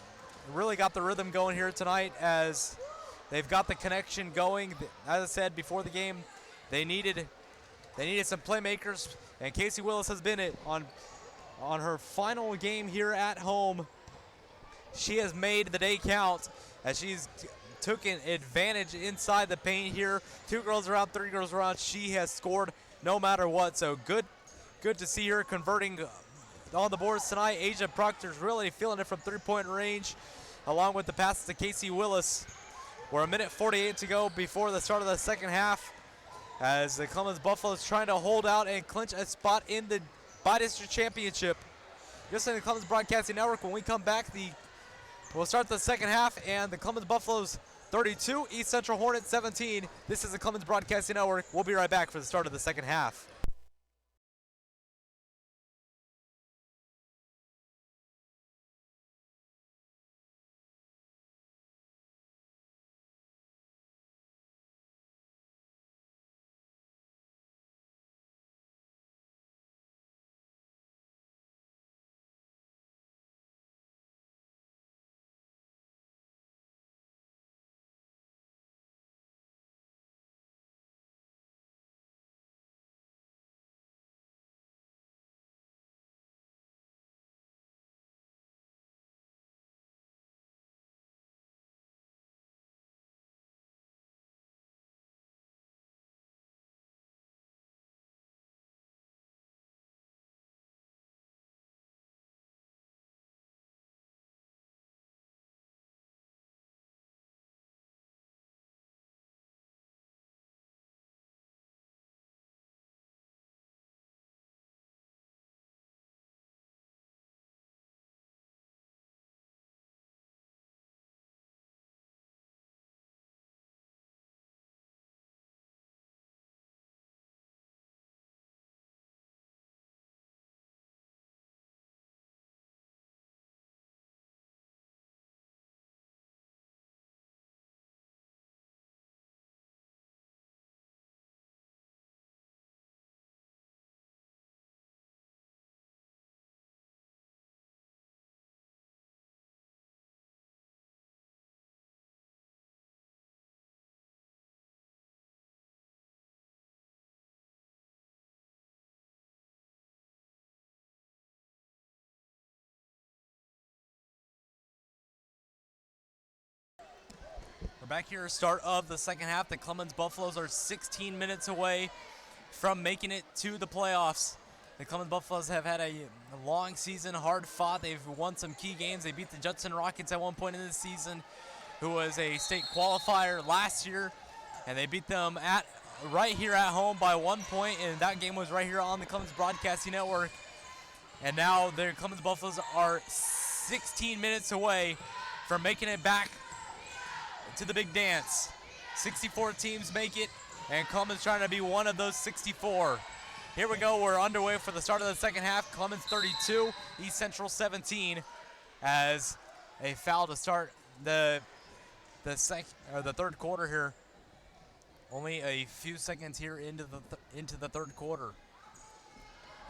got the rhythm going here tonight as they've got the connection going. As I said before the game, they needed some playmakers, and Casey Willis has been it on her final game here at home. She has made the day count as she's taken advantage inside the paint here. 2 girls around, 3 girls around. She has scored no matter what. So good to see her converting on the boards tonight. Asia Proctor's really feeling it from 3-point range, along with the passes to Casey Willis. We're a minute 48 to go before the start of the second half, as the Clemens Buffaloes trying to hold out and clinch a spot in the Bi-District Championship. Just in the Clemens Broadcasting Network. When we come back, we'll start the second half, and the Clemens Buffaloes 32, East Central Hornets 17. This is the Clemens Broadcasting Network. We'll be right back for the start of the second half. We're back here at the start of the second half. The Clemens Buffaloes are 16 minutes away from making it to the playoffs. The Clemens Buffaloes have had a long season, hard fought. They've won some key games. They beat the Judson Rockets at one point in the season, who was a state qualifier last year, and they beat them right here at home by 1 point, and that game was right here on the Clemens Broadcasting Network. And now the Clemens Buffaloes are 16 minutes away from making it back to the big dance. 64 teams make it, and Clemens trying to be one of those 64. Here we go, we're underway for the start of the second half. Clemens 32, East Central 17, as a foul to start the third quarter here. Only a few seconds here into the third quarter.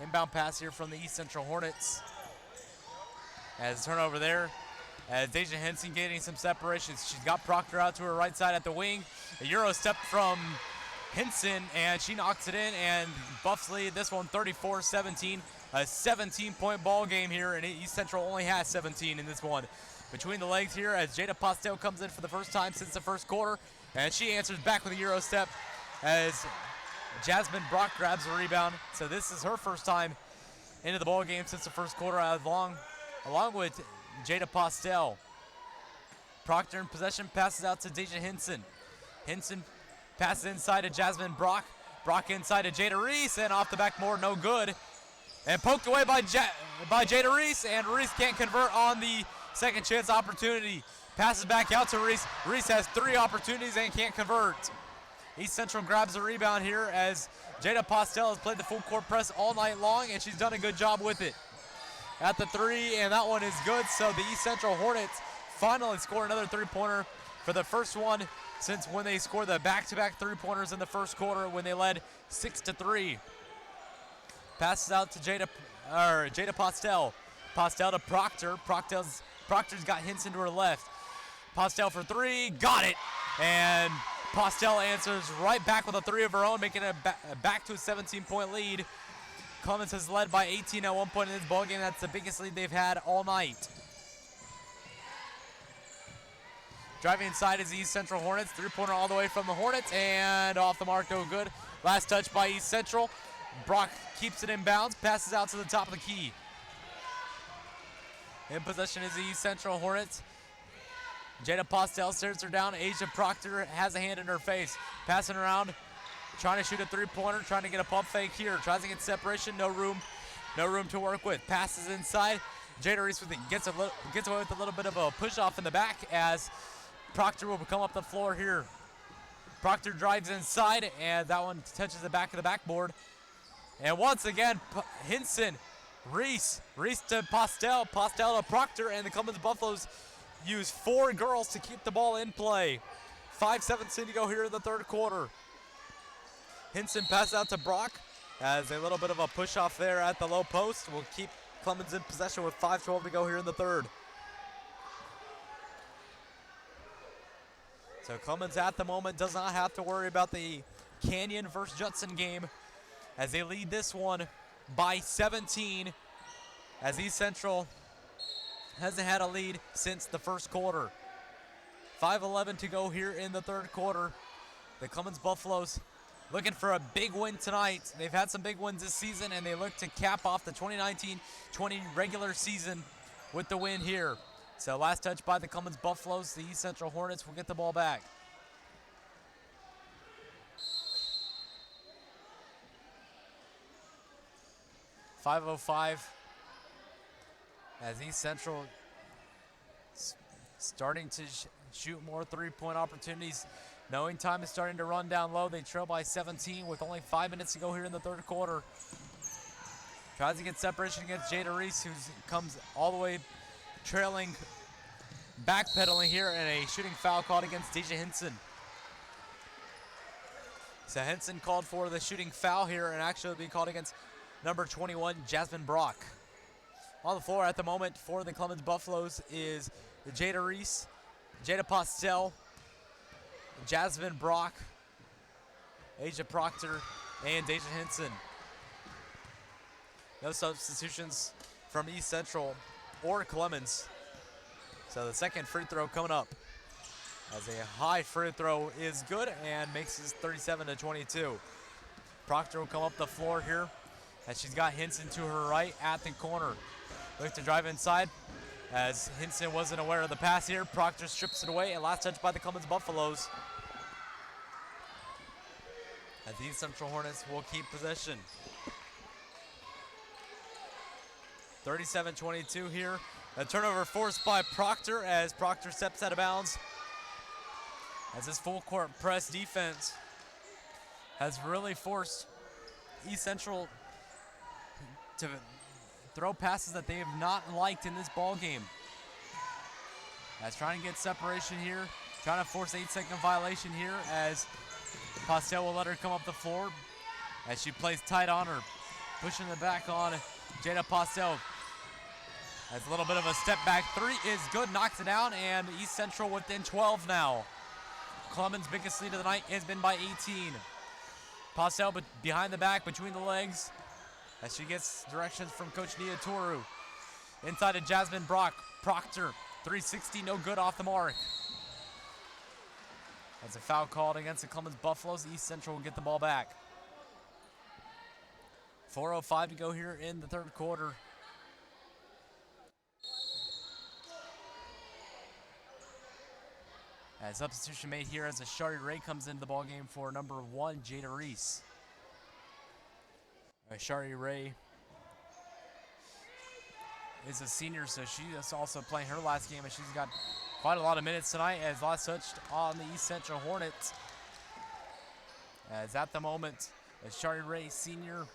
Inbound pass here from the East Central Hornets. As turnover there, as Deja Henson getting some separation. She's got Proctor out to her right side at the wing. A Euro step from Henson, and she knocks it in, and Buffs lead this one 34-17. A 17-point ball game here, and East Central only has 17 in this one. Between the legs here as Jada Postel comes in for the first time since the first quarter, and she answers back with a Euro step as Jasmine Brock grabs the rebound. So this is her first time into the ball game since the first quarter, along with Jada Postel. Proctor in possession, passes out to Deja Henson. Henson passes inside to Jasmine Brock. Brock inside to Jada Reese, and off the backboard, no good. And poked away by Jada Reese, and Reese can't convert on the second chance opportunity. Passes back out to Reese. Reese has 3 opportunities and can't convert. East Central grabs the rebound here as Jada Postel has played the full court press all night long, and she's done a good job with it. At the 3, and that one is good. So the East Central Hornets finally score another 3-pointer for the first one since when they scored the back-to-back three-pointers in the first quarter when they led 6-3. Passes out to Jada Postel. Postel to Proctor. Proctor's got Hinson to her left. Postel for three, got it. And Postel answers right back with a three of her own, making it back to a 17-point lead. Clemens has led by 18 at one point in this ballgame. That's the biggest lead they've had all night. Driving inside is East Central Hornets. Three-pointer all the way from the Hornets, and off the mark, no good. Last touch by East Central. Brock keeps it in bounds, passes out to the top of the key. In possession is the East Central Hornets. Jada Postel stares her down. Asia Proctor has a hand in her face. Passing around, trying to shoot a three-pointer, trying to get a pump fake here. Tries to get separation, no room to work with. Passes inside. Jada Reese gets away with a little bit of a push-off in the back as Proctor will come up the floor here. Proctor drives inside, and that one touches the back of the backboard. And once again, Hinson, Reese to Postel to Proctor, and the Clemens Buffaloes use 4 girls to keep the ball in play. 5:17 to go here in the third quarter. Hinson passes out to Brock as a little bit of a push off there at the low post will keep Clemens in possession with 5:12 to go here in the third. So Clemens at the moment does not have to worry about the Canyon versus Judson game as they lead this one by 17 as East Central hasn't had a lead since the first quarter. 5:11 to go here in the third quarter. The Clemens Buffaloes looking for a big win tonight. They've had some big wins this season, and they look to cap off the 2019-20 regular season with the win here. So last touch by the Clemens Buffaloes. The East Central Hornets will get the ball back. .505 as East Central starting to shoot more three-point opportunities. Knowing time is starting to run down low, they trail by 17 with only 5 minutes to go here in the third quarter. Tries to get separation against Jada Reese, who comes all the way trailing, backpedaling here, and a shooting foul called against Deja Hinson. So Hinson called for the shooting foul here, and actually will be called against number 21, Jasmine Brock. On the floor at the moment for the Clemens Buffaloes is Jada Reese, Jada Postel, Jasmine Brock, Asia Proctor, and Deja Hinson. No substitutions from East Central or Clemens. So the second free throw coming up as a high free throw is good and makes this 37-22. Proctor will come up the floor here as she's got Hinson to her right at the corner. Look to drive inside as Hinson wasn't aware of the pass here. Proctor strips it away, and last touch by the Clemens Buffaloes. As the East Central Hornets will keep possession. 37-22 here. A turnover forced by Proctor as Proctor steps out of bounds. As this full court press defense has really forced East Central to throw passes that they have not liked in this ball game. As trying to get separation here, trying to force 8-second violation here as Postel will let her come up the floor as she plays tight on her, pushing the back on Jada Postel. As a little bit of a step back three is good, knocks it down, and East Central within 12 now. Clemens' biggest lead of the night has been by 18. Postel behind the back, between the legs, as she gets directions from Coach Nia Toru. Inside to Jasmine Brock. Proctor, 360, no good, off the mark. That's a foul called against the Clemens Buffaloes. East Central will get the ball back. 4:05 to go here in the third quarter. As substitution made here as Ashari Ray comes into the ballgame for number 1, Jada Reese. Ashari Ray is a senior, so she is also playing her last game, and she's got quite a lot of minutes tonight as last touched on the East Central Hornets. As at the moment, Ashari Ray, senior,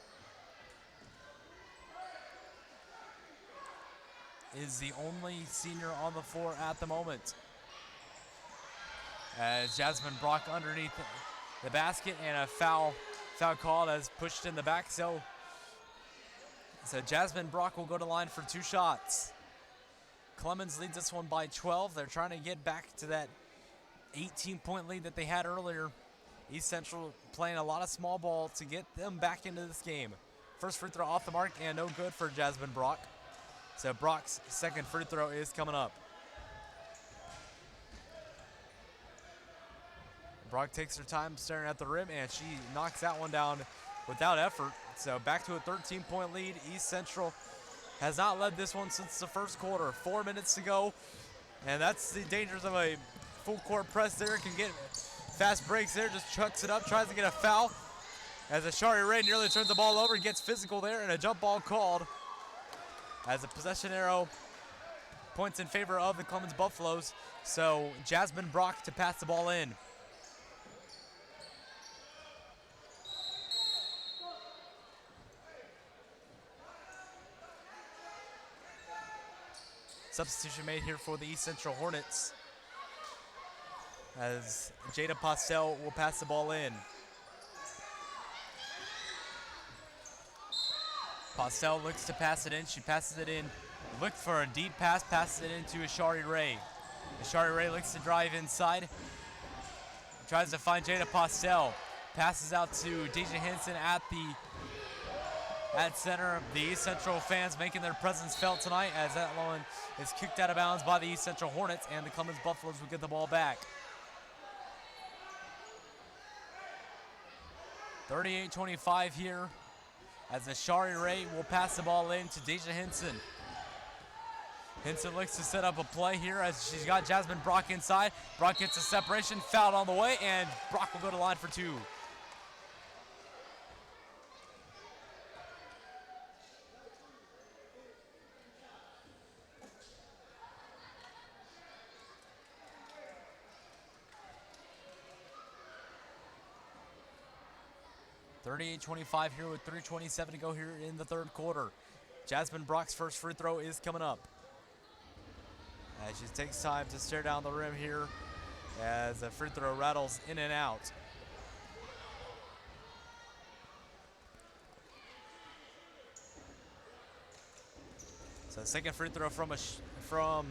is the only senior on the floor at the moment. as Jasmine Brock underneath the basket, and a foul called as pushed in the back. So Jasmine Brock will go to line for 2 shots. Clemens leads this one by 12. They're trying to get back to that 18-point lead that they had earlier. East Central playing a lot of small ball to get them back into this game. First free throw off the mark and no good for Jasmine Brock. So Brock's second free throw is coming up. Brock takes her time staring at the rim, and she knocks that one down without effort. So back to a 13-point lead. East Central has not led this one since the first quarter. 4 minutes to go, and that's the dangers of a full court press there. Can get fast breaks there, just chucks it up, tries to get a foul. As Ashari Ray nearly turns the ball over, gets physical there, and a jump ball called. As the possession arrow points in favor of the Clemens Buffaloes. So Jasmine Brock to pass the ball in. Substitution made here for the East Central Hornets, as Jada Postel will pass the ball in. Postel looks to pass it in. She passes it in. Looked for a deep pass, passes it into Ashari Ray. Ashari Ray looks to drive inside. Tries to find Jada Postel. Passes out to Deja Henson at center. The East Central fans making their presence felt tonight, as that one is kicked out of bounds by the East Central Hornets, and the Clemens Buffaloes will get the ball back. 38-25 here, as Ashari Ray will pass the ball in to Deja Henson. Henson looks to set up a play here as she's got Jasmine Brock inside. Brock gets a separation, fouled on the way, and Brock will go to line for 2. .38-25 here with 3:27 to go here in the third quarter. Jasmine Brock's first free throw is coming up. As she takes time to stare down the rim here as the free throw rattles in and out. So second free throw from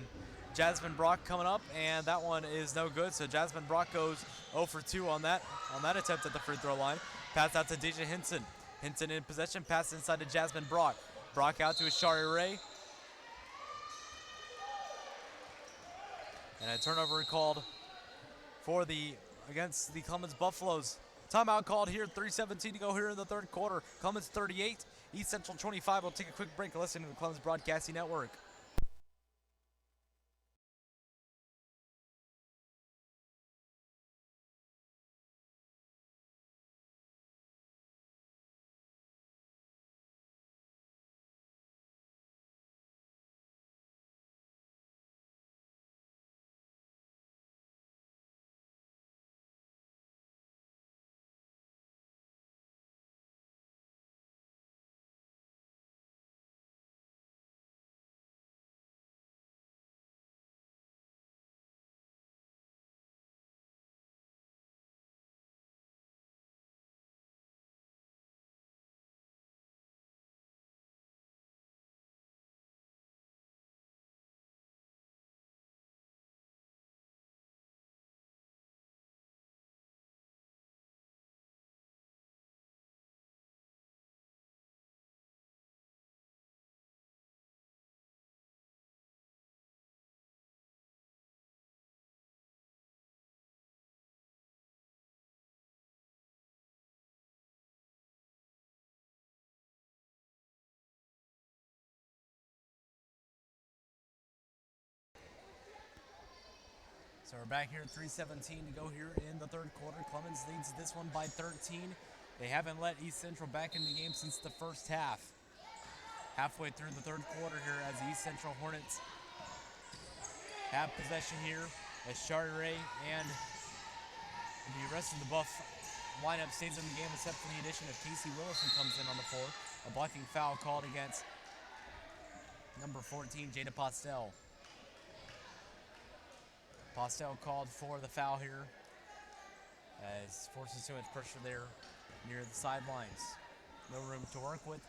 Jasmine Brock coming up, and that one is no good. So Jasmine Brock goes 0 for 2 on that attempt at the free throw line. Pass out to Deja Henson. Henson in possession, pass inside to Jasmine Brock. Brock out to Ashari Ray. And a turnover called against the Clemens Buffaloes. Timeout called here, 3:17 to go here in the third quarter. Clemens 38, East Central 25. We'll take a quick break and listen to the Clemens Broadcasting Network. So we're back here at 3:17 to go here in the third quarter. Clemens leads this one by 13. They haven't let East Central back in the game since the first half. Halfway through the third quarter here, as the East Central Hornets have possession here, as Ashari Ray and the rest of the Buff lineup stays in the game, except for the addition of Casey Willison comes in on the floor. A blocking foul called against number 14, Jada Postel. Postel called for the foul here as forces too much pressure there near the sidelines. No room to work with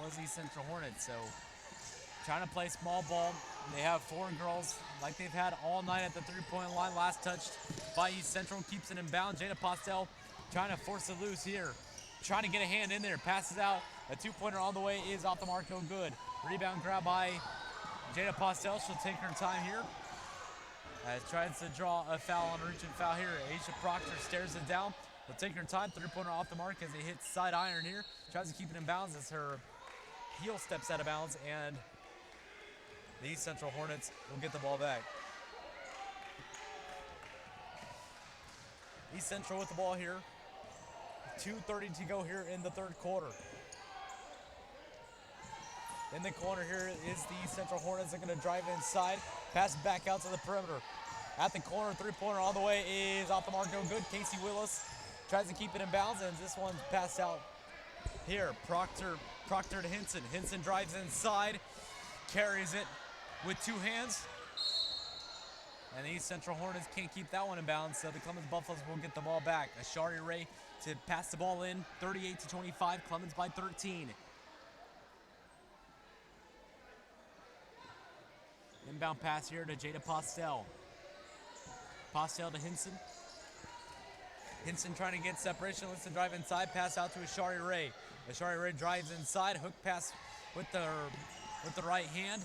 was East Central Hornets, so trying to play small ball. They have foreign girls like they've had all night at the three-point line. Last touched by East Central, keeps it in bounds. Jada Postel trying to force it loose here. Trying to get a hand in there, passes out. A two-pointer on the way is off the mark, no good. Rebound grab by Jada Postel. She'll take her time here. Tries to draw a foul on a reaching foul here. Aisha Proctor stares it down. Will take her time. Three-pointer off the mark as they hit side iron here. Tries to keep it in bounds as her heel steps out of bounds, and the East Central Hornets will get the ball back. East Central with the ball here. 2:30 to go here in the third quarter. In the corner here is the East Central Hornets. They're going to drive inside. Pass back out to the perimeter. At the corner, three-pointer on the way is off the mark, no good. Casey Willis tries to keep it in bounds, and this one's passed out here. Proctor to Hinson. Hinson drives inside, carries it with two hands. And the East Central Hornets can't keep that one in bounds, so the Clemens Buffaloes will get the ball back. Ashari Ray to pass the ball in, 38-25, Clemens by 13. Inbound pass here to Jada Postel. Postel to Hinson. Hinson trying to get separation, lets the drive inside, pass out to Ashari Ray. Ashari Ray drives inside, hook pass with the right hand.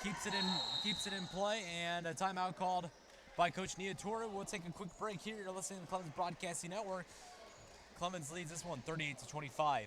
Keeps it in play, and a timeout called by Coach Nia Torre. We'll take a quick break here. You're listening to Clemens Broadcasting Network. Clemens leads this one 38-25.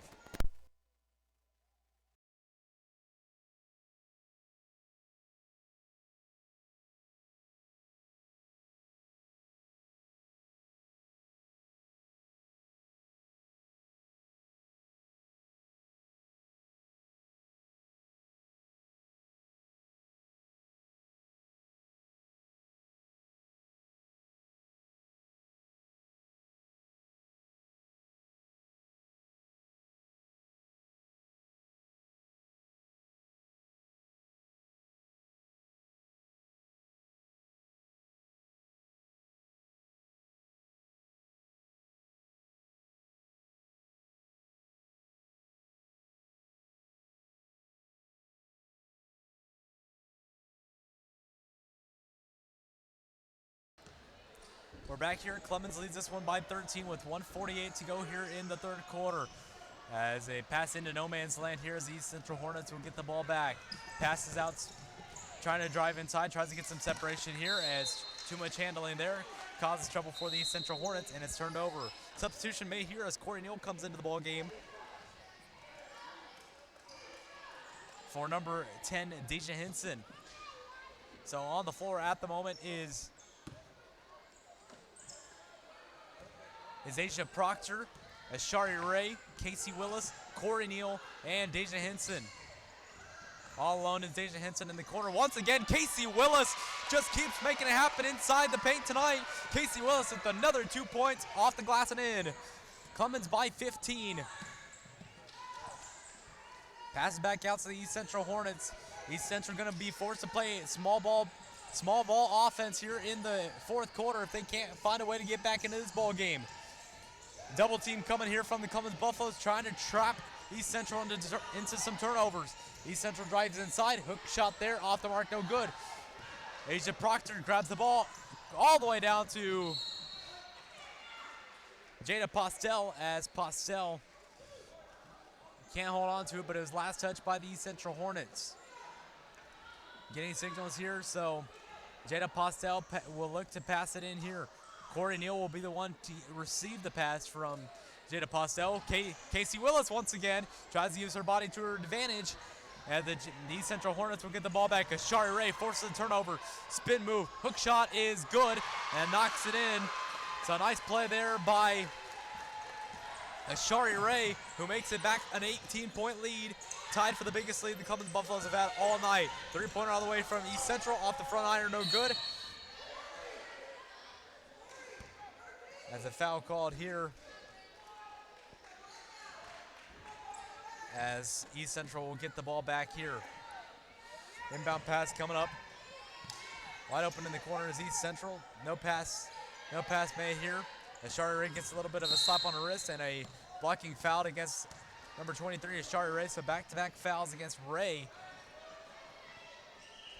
We're back here. Clemens leads this one by 13 with 1:48 to go here in the third quarter. As they pass into no man's land here as the East Central Hornets will get the ball back. Passes out, trying to drive inside, tries to get some separation here as too much handling there causes trouble for the East Central Hornets, and it's turned over. Substitution made here as Corey Neal comes into the ball game for number 10, Deja Hinson. So on the floor at the moment is Asia Proctor, Ashari Ray, Casey Willis, Corey Neal, and Deja Hinson. All alone is Deja Hinson in the corner. Once again, Casey Willis just keeps making it happen inside the paint tonight. Casey Willis with another 2 points off the glass and in. Clemens by 15. Pass back out to the East Central Hornets. East Central going to be forced to play small ball offense here in the fourth quarter if they can't find a way to get back into this ball game. Double team coming here from the Clemens Buffaloes, trying to trap East Central into some turnovers. East Central drives inside, hook shot there, off the mark, no good. Asia Proctor grabs the ball all the way down to Jada Postel, as Postel can't hold on to it, but it was last touched by the East Central Hornets. Getting signals here, so Jada Postel will look to pass it in here. Corey Neal will be the one to receive the pass from Jada Postel. Casey Willis once again tries to use her body to her advantage. And the East Central Hornets will get the ball back. Ashari Ray forces the turnover. Spin move. Hook shot is good and knocks it in. So a nice play there by Ashari Ray, who makes it back an 18-point lead. Tied for the biggest lead the Clemens Buffaloes have had all night. Three-pointer all the way from East Central. Off the front iron, no good. As a foul called here, as East Central will get the ball back here. Inbound pass coming up. Wide open in the corner is East Central. No pass made here. As Shari Ray gets a little bit of a slap on the wrist and a blocking foul against number 23 is Shari Ray. So back-to-back fouls against Ray.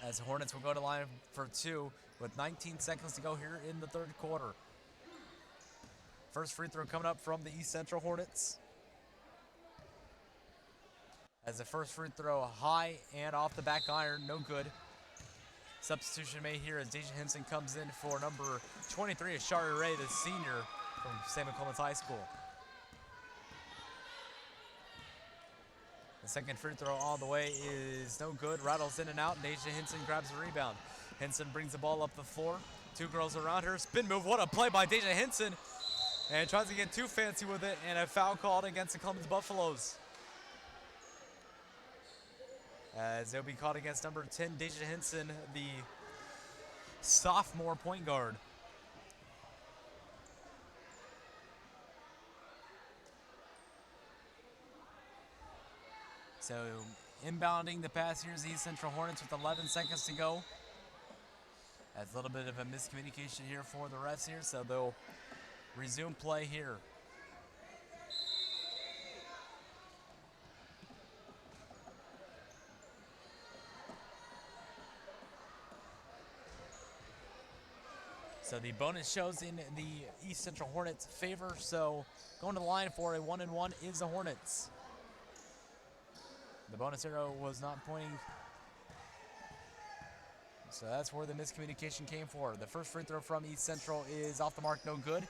As the Hornets will go to line for two with 19 seconds to go here in the third quarter. First free throw coming up from the East Central Hornets. As the first free throw high and off the back iron, no good. Substitution made here as Deja Henson comes in for number 23 is Shari Ray, the senior from Samuel Clemens High School. The second free throw all the way is no good. Rattles in and out, and Deja Henson grabs the rebound. Henson brings the ball up the floor. Two girls around her. Spin move, what a play by Deja Henson. And tries to get too fancy with it, and a foul called against the Clemens Buffaloes. As they'll be called against number 10, Deja Henson, the sophomore point guard. So inbounding the pass here is the East Central Hornets with 11 seconds to go. That's a little bit of a miscommunication here for the refs here, so they'll resume play here. So the bonus shows in the East Central Hornets' favor, so going to the line for a 1-and-1 is the Hornets. The bonus arrow was not pointing, so that's where the miscommunication came for. The first free throw from East Central is off the mark, no good.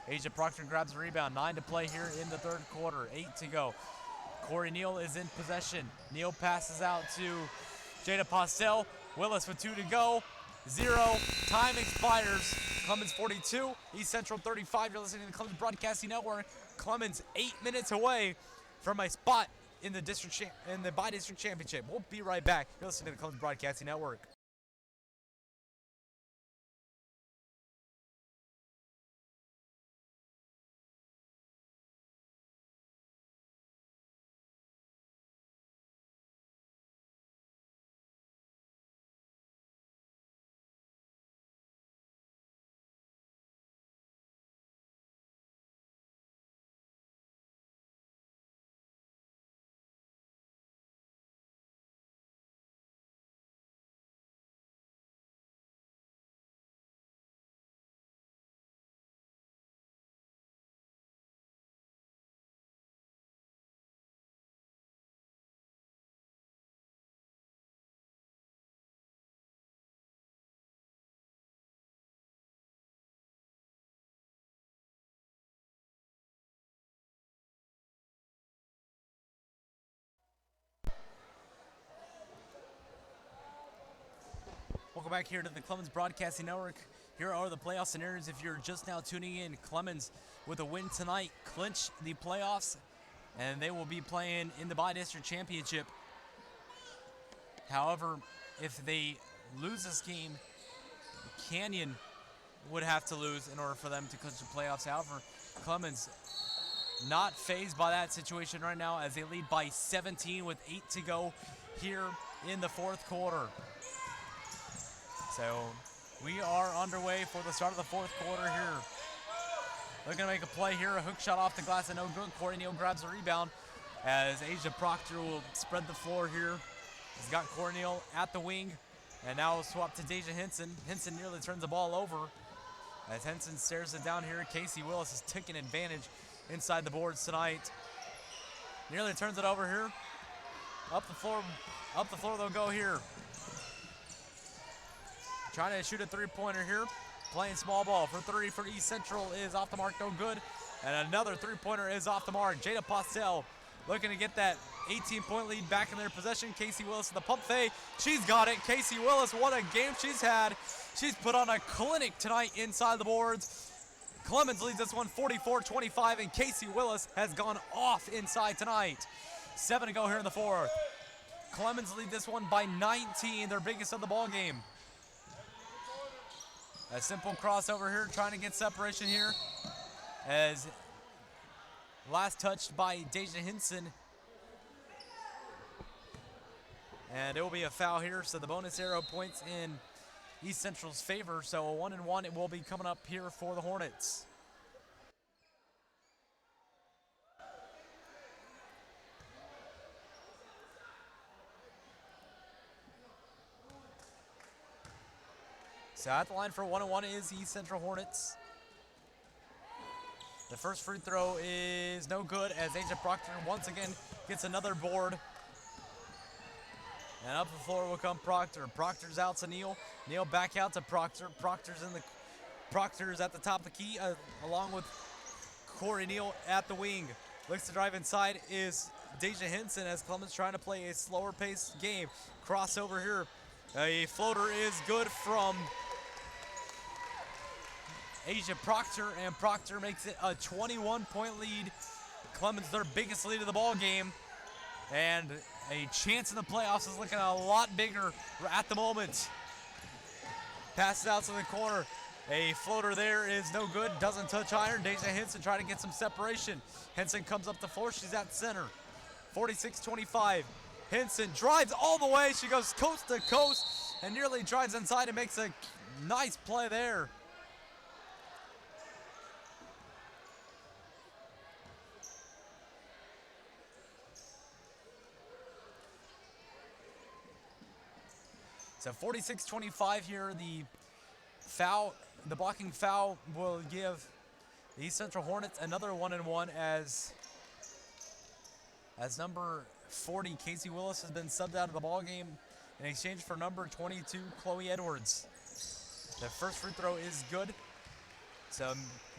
Asia Proctor grabs the rebound. 9 to play here in the third quarter. 8 to go. Corey Neal is in possession. Neal passes out to Jada Postel. Willis with 2 to go. 0. Time expires. Clemens 42. East Central 35. You're listening to the Clemens Broadcasting Network. Clemens 8 minutes away from a spot in the bi-district championship. We'll be right back. You're listening to the Clemens Broadcasting Network. Welcome back here to the Clemens Broadcasting Network. Here are the playoff scenarios. If you're just now tuning in, Clemens with a win tonight clinch the playoffs, and they will be playing in the bi-district championship. However, if they lose this game, Canyon would have to lose in order for them to clinch the playoffs. However, Clemens not fazed by that situation right now as they lead by 17 with 8 to go here in the fourth quarter. So we are underway for the start of the fourth quarter here. Looking to make a play here. A hook shot off the glass and no good. Corey Neal grabs the rebound as Asia Proctor will spread the floor here. He's got Corey Neal at the wing. And now we'll swap to Deja Henson. Henson nearly turns the ball over. As Henson stares it down here, Casey Willis is taking advantage inside the boards tonight. Nearly turns it over here. Up the floor they'll go here. Trying to shoot a three-pointer here. Playing small ball for 3 for East Central is off the mark, no good. And another three-pointer is off the mark. Jada Postel looking to get that 18-point lead back in their possession. Casey Willis with the pump fake. She's got it. Casey Willis, what a game she's had. She's put on a clinic tonight inside the boards. Clemens leads this one 44-25, and Casey Willis has gone off inside tonight. 7 to go here in the fourth. Clemens lead this one by 19, their biggest of the ball game. A simple crossover here, trying to get separation here. As last touched by Deja Henson. And it will be a foul here, so the bonus arrow points in East Central's favor, so a 1-1 it will be coming up here for the Hornets. So at the line for 1-1 is East Central Hornets. The first free throw is no good as Agent Proctor once again gets another board. And up the floor will come Proctor. Proctor's out to Neal. Neal back out to Proctor. Proctor's at the top of the key along with Corey Neal at the wing. Looks to drive inside is Deja Henson as Clemens trying to play a slower paced game. Crossover here. A floater is good from Asia Proctor, and Proctor makes it a 21-point lead. Clemens their biggest lead of the ball game, and a chance in the playoffs is looking a lot bigger at the moment. Passes out to the corner. A floater there is no good, doesn't touch iron. Deja Henson trying to get some separation. Henson comes up the floor, she's at center. 46-25. Henson drives all the way, she goes coast to coast and nearly drives inside and makes a nice play there. So 46-25 here. The blocking foul will give the East Central Hornets another 1-1 as number 40 Casey Willis has been subbed out of the ball game in exchange for number 22 Chloe Edwards. The first free throw is good, so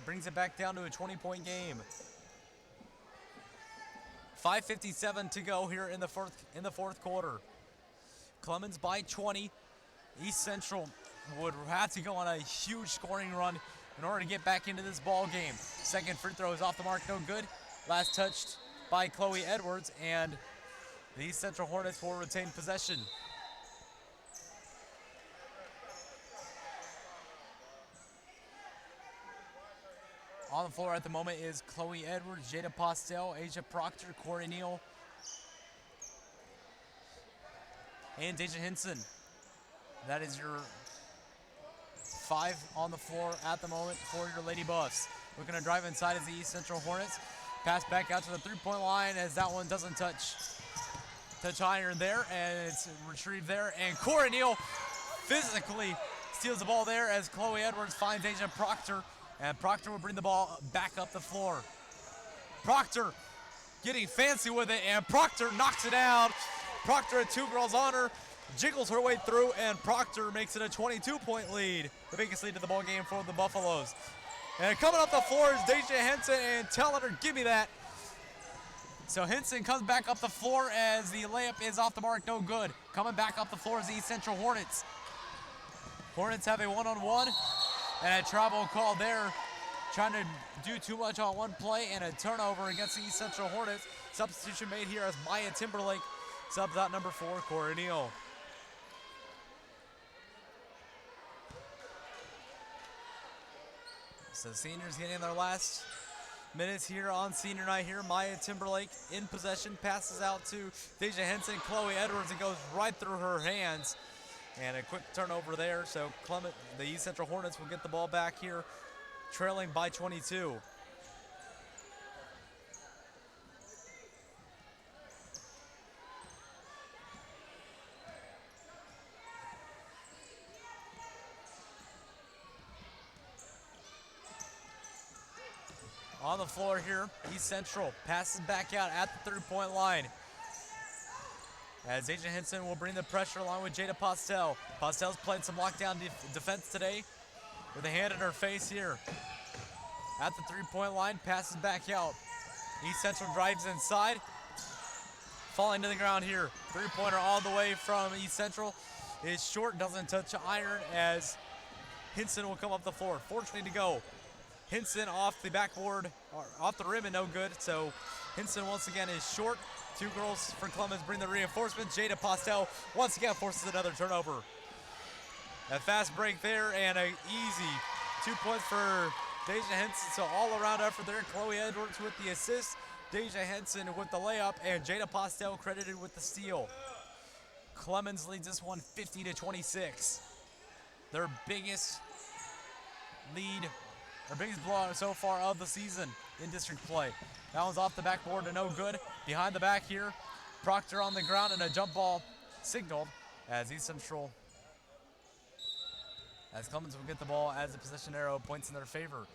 brings it back down to a 20-point game. 5:57 to go here in the fourth quarter. Clemens by 20. East Central would have to go on a huge scoring run in order to get back into this ball game. Second free throw is off the mark, no good. Last touched by Chloe Edwards, and the East Central Hornets will retain possession. On the floor at the moment is Chloe Edwards, Jada Postel, Asia Proctor, Corey Neal, and Deja Henson. That is your 5 on the floor at the moment for your Lady Buffs. Looking to drive inside as the East Central Hornets. Pass back out to the three-point line as that one doesn't touch iron there, and it's retrieved there. And Corey Neal physically steals the ball there as Chloe Edwards finds Asia Proctor, and Proctor will bring the ball back up the floor. Proctor getting fancy with it, and Proctor knocks it down. Proctor had two girls on her, jiggles her way through, and Proctor makes it a 22-point lead, the biggest lead of the ball game for the Buffaloes. And coming up the floor is Deja Henson and telling her, give me that. So Henson comes back up the floor as the layup is off the mark, no good. Coming back up the floor is the East Central Hornets. Hornets have a one-on-one and a travel call there, trying to do too much on one play, and a turnover against the East Central Hornets. Substitution made here as Maya Timberlake subs out number 4, Corey Neal. So seniors getting their last minutes here on senior night here. Maya Timberlake in possession, passes out to Deja Henson. Chloe Edwards, it goes right through her hands. And a quick turnover there. So the East Central Hornets will get the ball back here, trailing by 22. On the floor here, East Central passes back out at the three-point line. As Deja Henson will bring the pressure along with Jada Postel. Postel's played some lockdown defense today with a hand in her face here. At the three-point line, passes back out. East Central drives inside. Falling to the ground here. Three-pointer all the way from East Central is short, doesn't touch iron as Henson will come up the floor. 4:20 to go. Henson off the backboard, or off the rim and no good. So Henson once again is short. Two girls for Clemens bring the reinforcements. Jada Postel once again forces another turnover. A fast break there and an easy 2 points for Deja Henson. So all around effort there. Chloe Edwards with the assist. Deja Henson with the layup, and Jada Postel credited with the steal. Clemens leads this one 50-26. their biggest lead, their biggest blowout so far of the season in district play. That one's off the backboard to no good. Behind the back here, Proctor on the ground and a jump ball signaled as East Central, as Clemens will get the ball as the possession arrow points in their favor.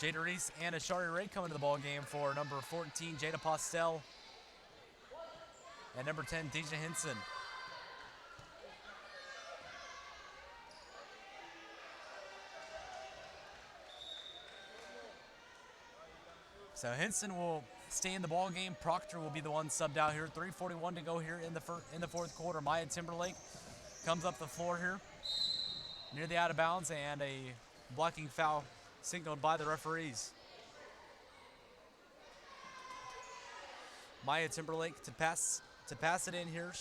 Jada Reese and Ashari Ray come into the ball game for number 14, Jada Postel, and number 10, Deja Hinson. So Hinson will stay in the ball game. Proctor will be the one subbed out here. 3:41 to go here in the fourth quarter. Maya Timberlake comes up the floor here near the out of bounds, and a blocking foul signaled by the referees. Maya Timberlake to pass it in here.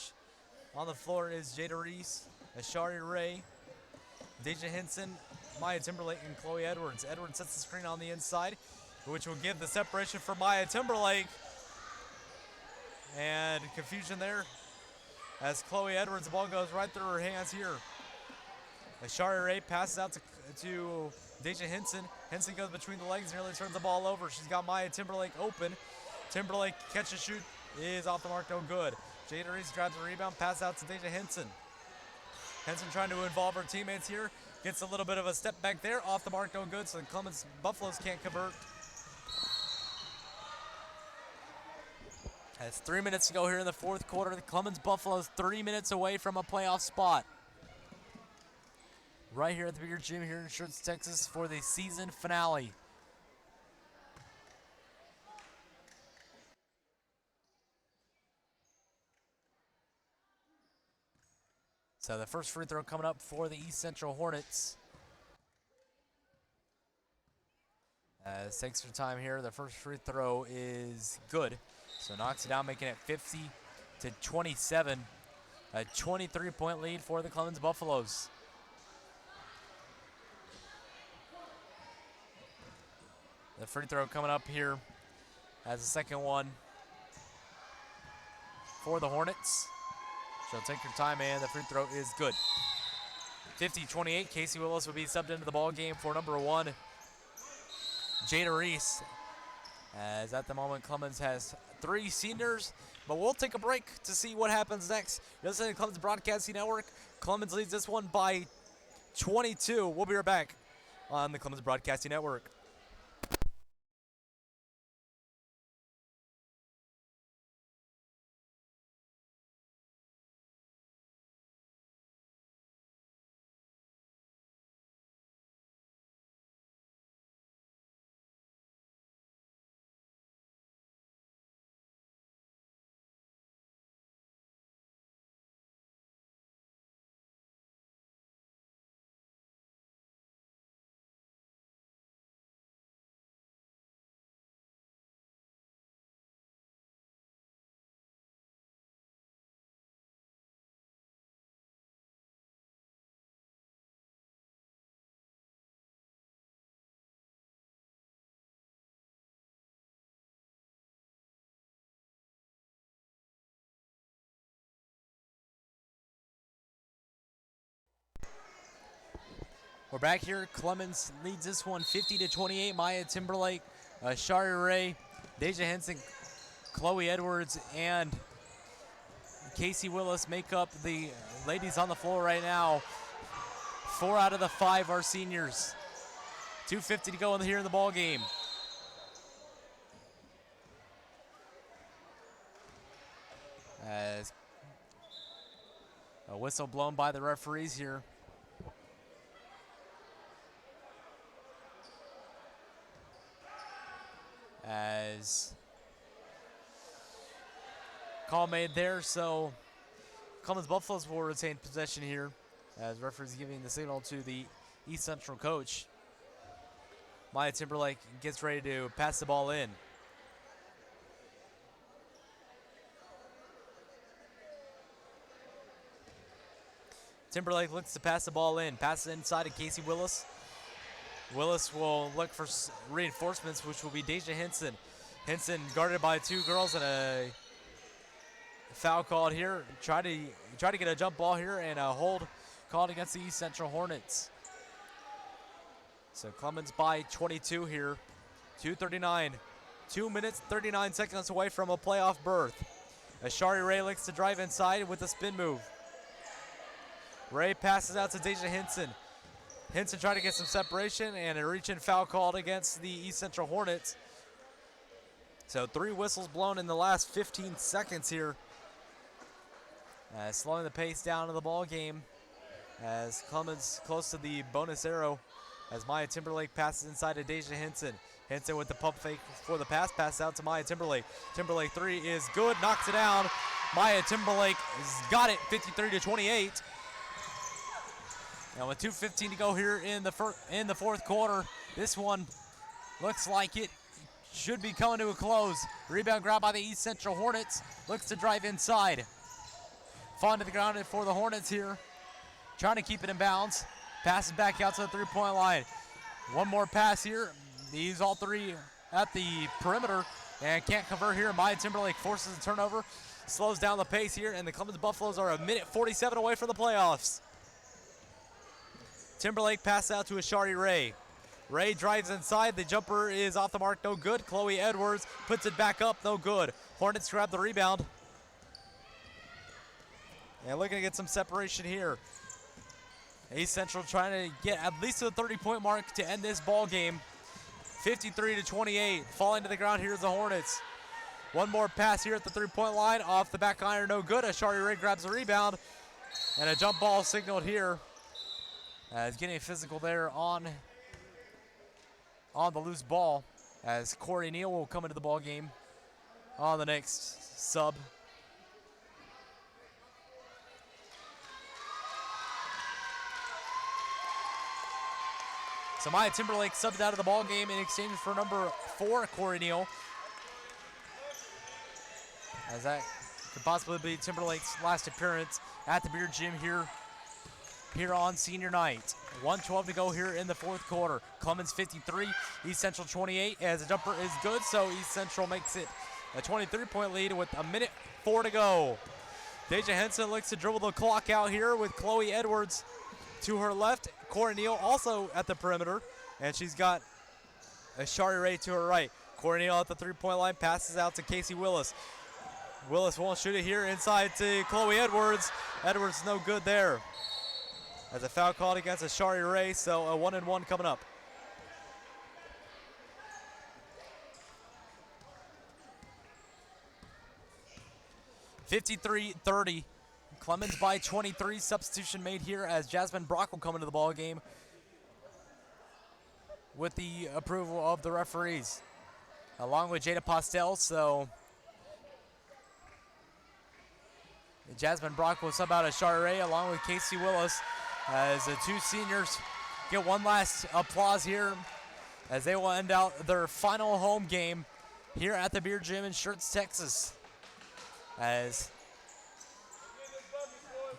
On the floor is Jada Reese, Ashari Ray, Deja Hinson, Maya Timberlake, and Chloe Edwards. Edwards sets the screen on the inside, which will give the separation for Maya Timberlake. And confusion there as Chloe Edwards, the ball goes right through her hands here. Ashari Ray passes out to Deja Hinson. Hinson goes between the legs, nearly turns the ball over. She's got Maya Timberlake open. Timberlake catch and shoot is off the mark, no good. Jada Reese grabs a rebound, pass out to Deja Hinson. Hinson trying to involve her teammates here. Gets a little bit of a step back there, off the mark, no good, so the Clemens Buffaloes can't convert. It's 3 minutes to go here in the fourth quarter. The Clemens Buffaloes 3 minutes away from a playoff spot. Right here at the Bigger Gym here in Schertz, Texas for the season finale. So the first free throw coming up for the East Central Hornets. As extra time here, the first free throw is good. So knocks it down, making it 50-27. A 23-point lead for the Clemens Buffaloes. The free throw coming up here as the second one for the Hornets. She'll take her time, and the free throw is good. 50-28, Casey Willis will be subbed into the ball game for number 1, Jada Reese. As at the moment, Clemens has 3 seniors, but we'll take a break to see what happens next. You're listening to Clemens Broadcasting Network. Clemens leads this one by 22. We'll be right back on the Clemens Broadcasting Network. We're back here. Clemens leads this one 50-28. Maya Timberlake, Shari Ray, Deja Hinson, Chloe Edwards, and Casey Willis make up the ladies on the floor right now. 4 out of the 5 are seniors. 2:50 to go here in the ball game. As a whistle blown by the referees here. As call made there, so Clemens Buffaloes will retain possession here as referees giving the signal to the East Central coach. Maya Timberlake gets ready to pass the ball in. Timberlake looks to pass the ball in. Pass it inside to Casey Willis. Willis will look for reinforcements, which will be Deja Hinson. Hinson guarded by 2 girls and a foul called here. Try to get a jump ball here and a hold called against the East Central Hornets. So Clemens by 22 here. 2:39. 2 minutes, 39 seconds away from a playoff berth. Ashari Ray looks to drive inside with a spin move. Ray passes out to Deja Hinson. Hinson trying to get some separation, and a reach-in foul called against the East Central Hornets. So 3 whistles blown in the last 15 seconds here. Slowing the pace down of the ball game as Clemens close to the bonus arrow as Maya Timberlake passes inside to Deja Hinson. Hinson with the pump fake for the pass out to Maya Timberlake. Timberlake 3 is good, knocks it down. Maya Timberlake has got it, 53-28. Now with 2:15 to go here in the fourth quarter, this one looks like it should be coming to a close. Rebound grab by the East Central Hornets, looks to drive inside. Fall to the ground for the Hornets here, trying to keep it in bounds. Passes back out to the three-point line. One more pass here. These all 3 at the perimeter and can't convert here. Maya Timberlake forces a turnover, slows down the pace here, and the Clemens Buffaloes are a minute 47 away from the playoffs. Timberlake passes out to Ashari Ray. Ray drives inside. The jumper is off the mark, no good. Chloe Edwards puts it back up, no good. Hornets grab the rebound. And looking to get some separation here. East Central trying to get at least to the 30-point mark to end this ball game. 53-28. Falling to the ground, here's the Hornets. One more pass here at the three-point line. Off the back iron, no good. Ashari Ray grabs the rebound. And a jump ball signaled here. As getting physical there on the loose ball. As Corey Neal will come into the ball game on the next sub. So Maya Timberlake subbed out of the ball game in exchange for number 4, Corey Neal. As that could possibly be Timberlake's last appearance at the Beer Gym here on senior night. 1:12 to go here in the fourth quarter. Clemens 53, East Central 28. As the jumper is good, so East Central makes it a 23-point lead with a minute 4 to go. Deja Henson looks to dribble the clock out here with Chloe Edwards to her left. Corey Neal also at the perimeter, and she's got Ashari Ray to her right. Corey Neal at the three-point line, passes out to Casey Willis. Willis won't shoot it here inside to Chloe Edwards. Edwards no good there. As a foul called against Ashari Ray, so a 1-and-1 coming up. (53-30). Clemens by 23. Substitution made here as Jasmine Brock will come into the ball game with the approval of the referees, along with Jada Postel. So Jasmine Brock will sub out Ashari Ray along with Casey Willis as the 2 seniors get one last applause here as they will end out their final home game here at the Beer Gym in Schertz, Texas. As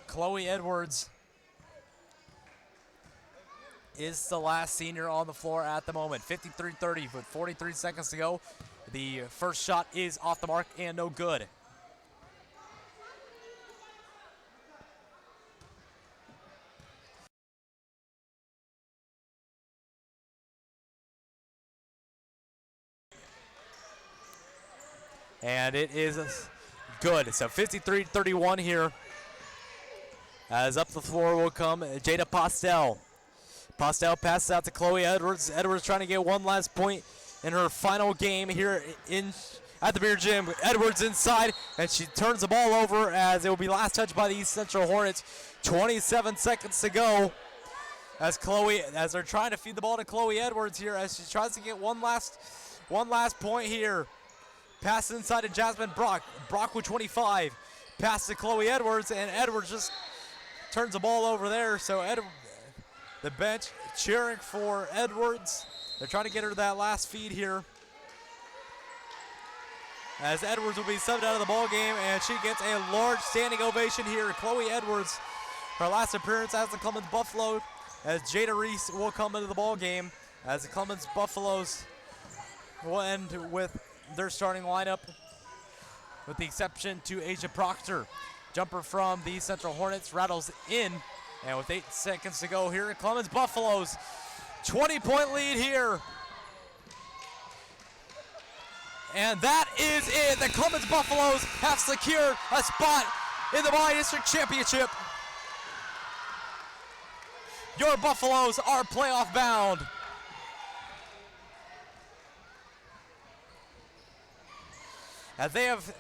Chloe Edwards is the last senior on the floor at the moment. 53-30 with 43 seconds to go. The first shot is off the mark and no good. And it is good. So 53-31 here. As up the floor will come Jada Postel. Postel passes out to Chloe Edwards. Edwards trying to get one last point in her final game here at the Beer Gym. Edwards inside, and she turns the ball over as it will be last touched by the East Central Hornets. 27 seconds to go as they're trying to feed the ball to Chloe Edwards here as she tries to get one last point here. Pass inside to Jasmine Brock. Brock with 25. Pass to Chloe Edwards, and Edwards just turns the ball over there. So the bench cheering for Edwards. They're trying to get her to that last feed here. As Edwards will be subbed out of the ball game, and she gets a large standing ovation here. Chloe Edwards, her last appearance as the Clemens Buffalo, as Jada Reese will come into the ball game, as the Clemens Buffaloes will end with their starting lineup, with the exception to Asia Proctor. Jumper from the Central Hornets rattles in And with 8 seconds to go here, Clemens Buffaloes, 20-point lead here. And that is it. The Clemens Buffaloes have secured a spot in the bi-district championship. Your Buffaloes are playoff bound. As they have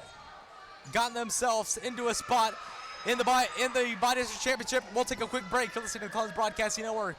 gotten themselves into a spot in the bi-district championship. We'll take a quick break. You're listening to the Clemens Broadcasting Network.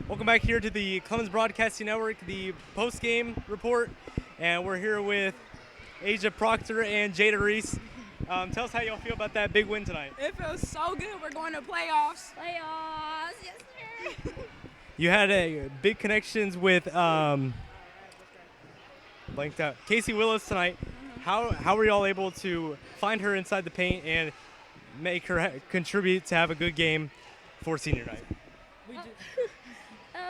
Welcome back here to the Clemens Broadcasting Network, the post-game report, and we're here with Asia Proctor and Jada Reese. Tell us how y'all feel about that big win tonight. It feels so good. We're going to playoffs. Playoffs, yes sir. You had a big connections with blanked out Casey Willis tonight. How were y'all able to find her inside the paint and make her contribute to have a good game for senior night?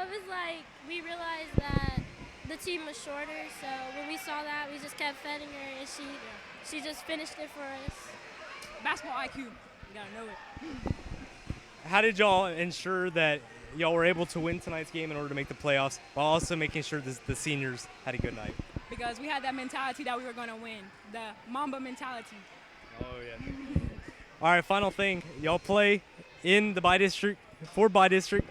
It was like we realized that the team was shorter, so when we saw that, we just kept feeding her, and she just finished it for us. Basketball IQ. You gotta know it. How did y'all ensure that y'all were able to win tonight's game in order to make the playoffs, while also making sure the seniors had a good night? Because we had that mentality that we were going to win. The Mamba mentality. Oh, yeah. All right, final thing. Y'all play in the bi-district, for bi-district.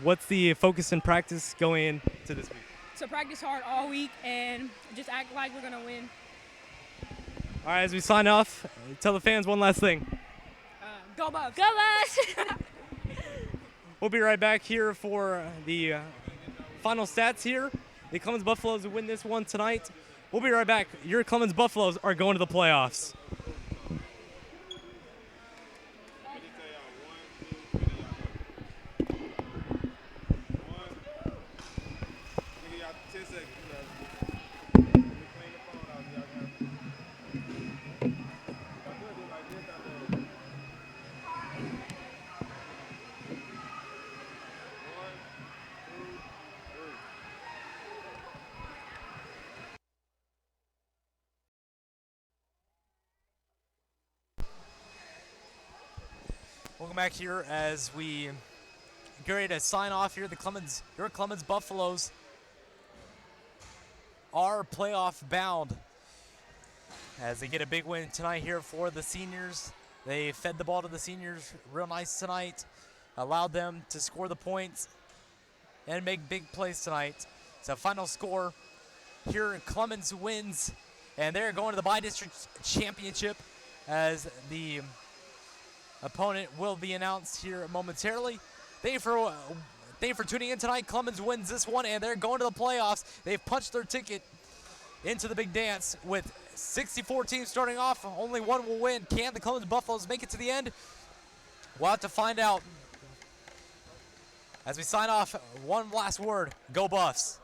What's the focus and practice going into this week? So practice hard all week and just act like we're going to win. All right, as we sign off, tell the fans one last thing. Go Buffs. Go Buffs! We'll be right back here for the final stats here. The Clemens Buffaloes win this one tonight. We'll be right back. Your Clemens Buffaloes are going to the playoffs. Welcome back here as we get ready to sign off here. Your Clemens Buffaloes are playoff bound as they get a big win tonight here for the seniors. They fed the ball to the seniors real nice tonight, allowed them to score the points and make big plays tonight. So final score here, Clemens wins, and they're going to the bi-district championship as the opponent will be announced here momentarily. Thank you for tuning in tonight. Clemens wins this one, and they're going to the playoffs. They've punched their ticket into the big dance with 64 teams starting off. Only one will win. Can the Clemens Buffaloes make it to the end? We'll have to find out. As we sign off, one last word, go Buffs.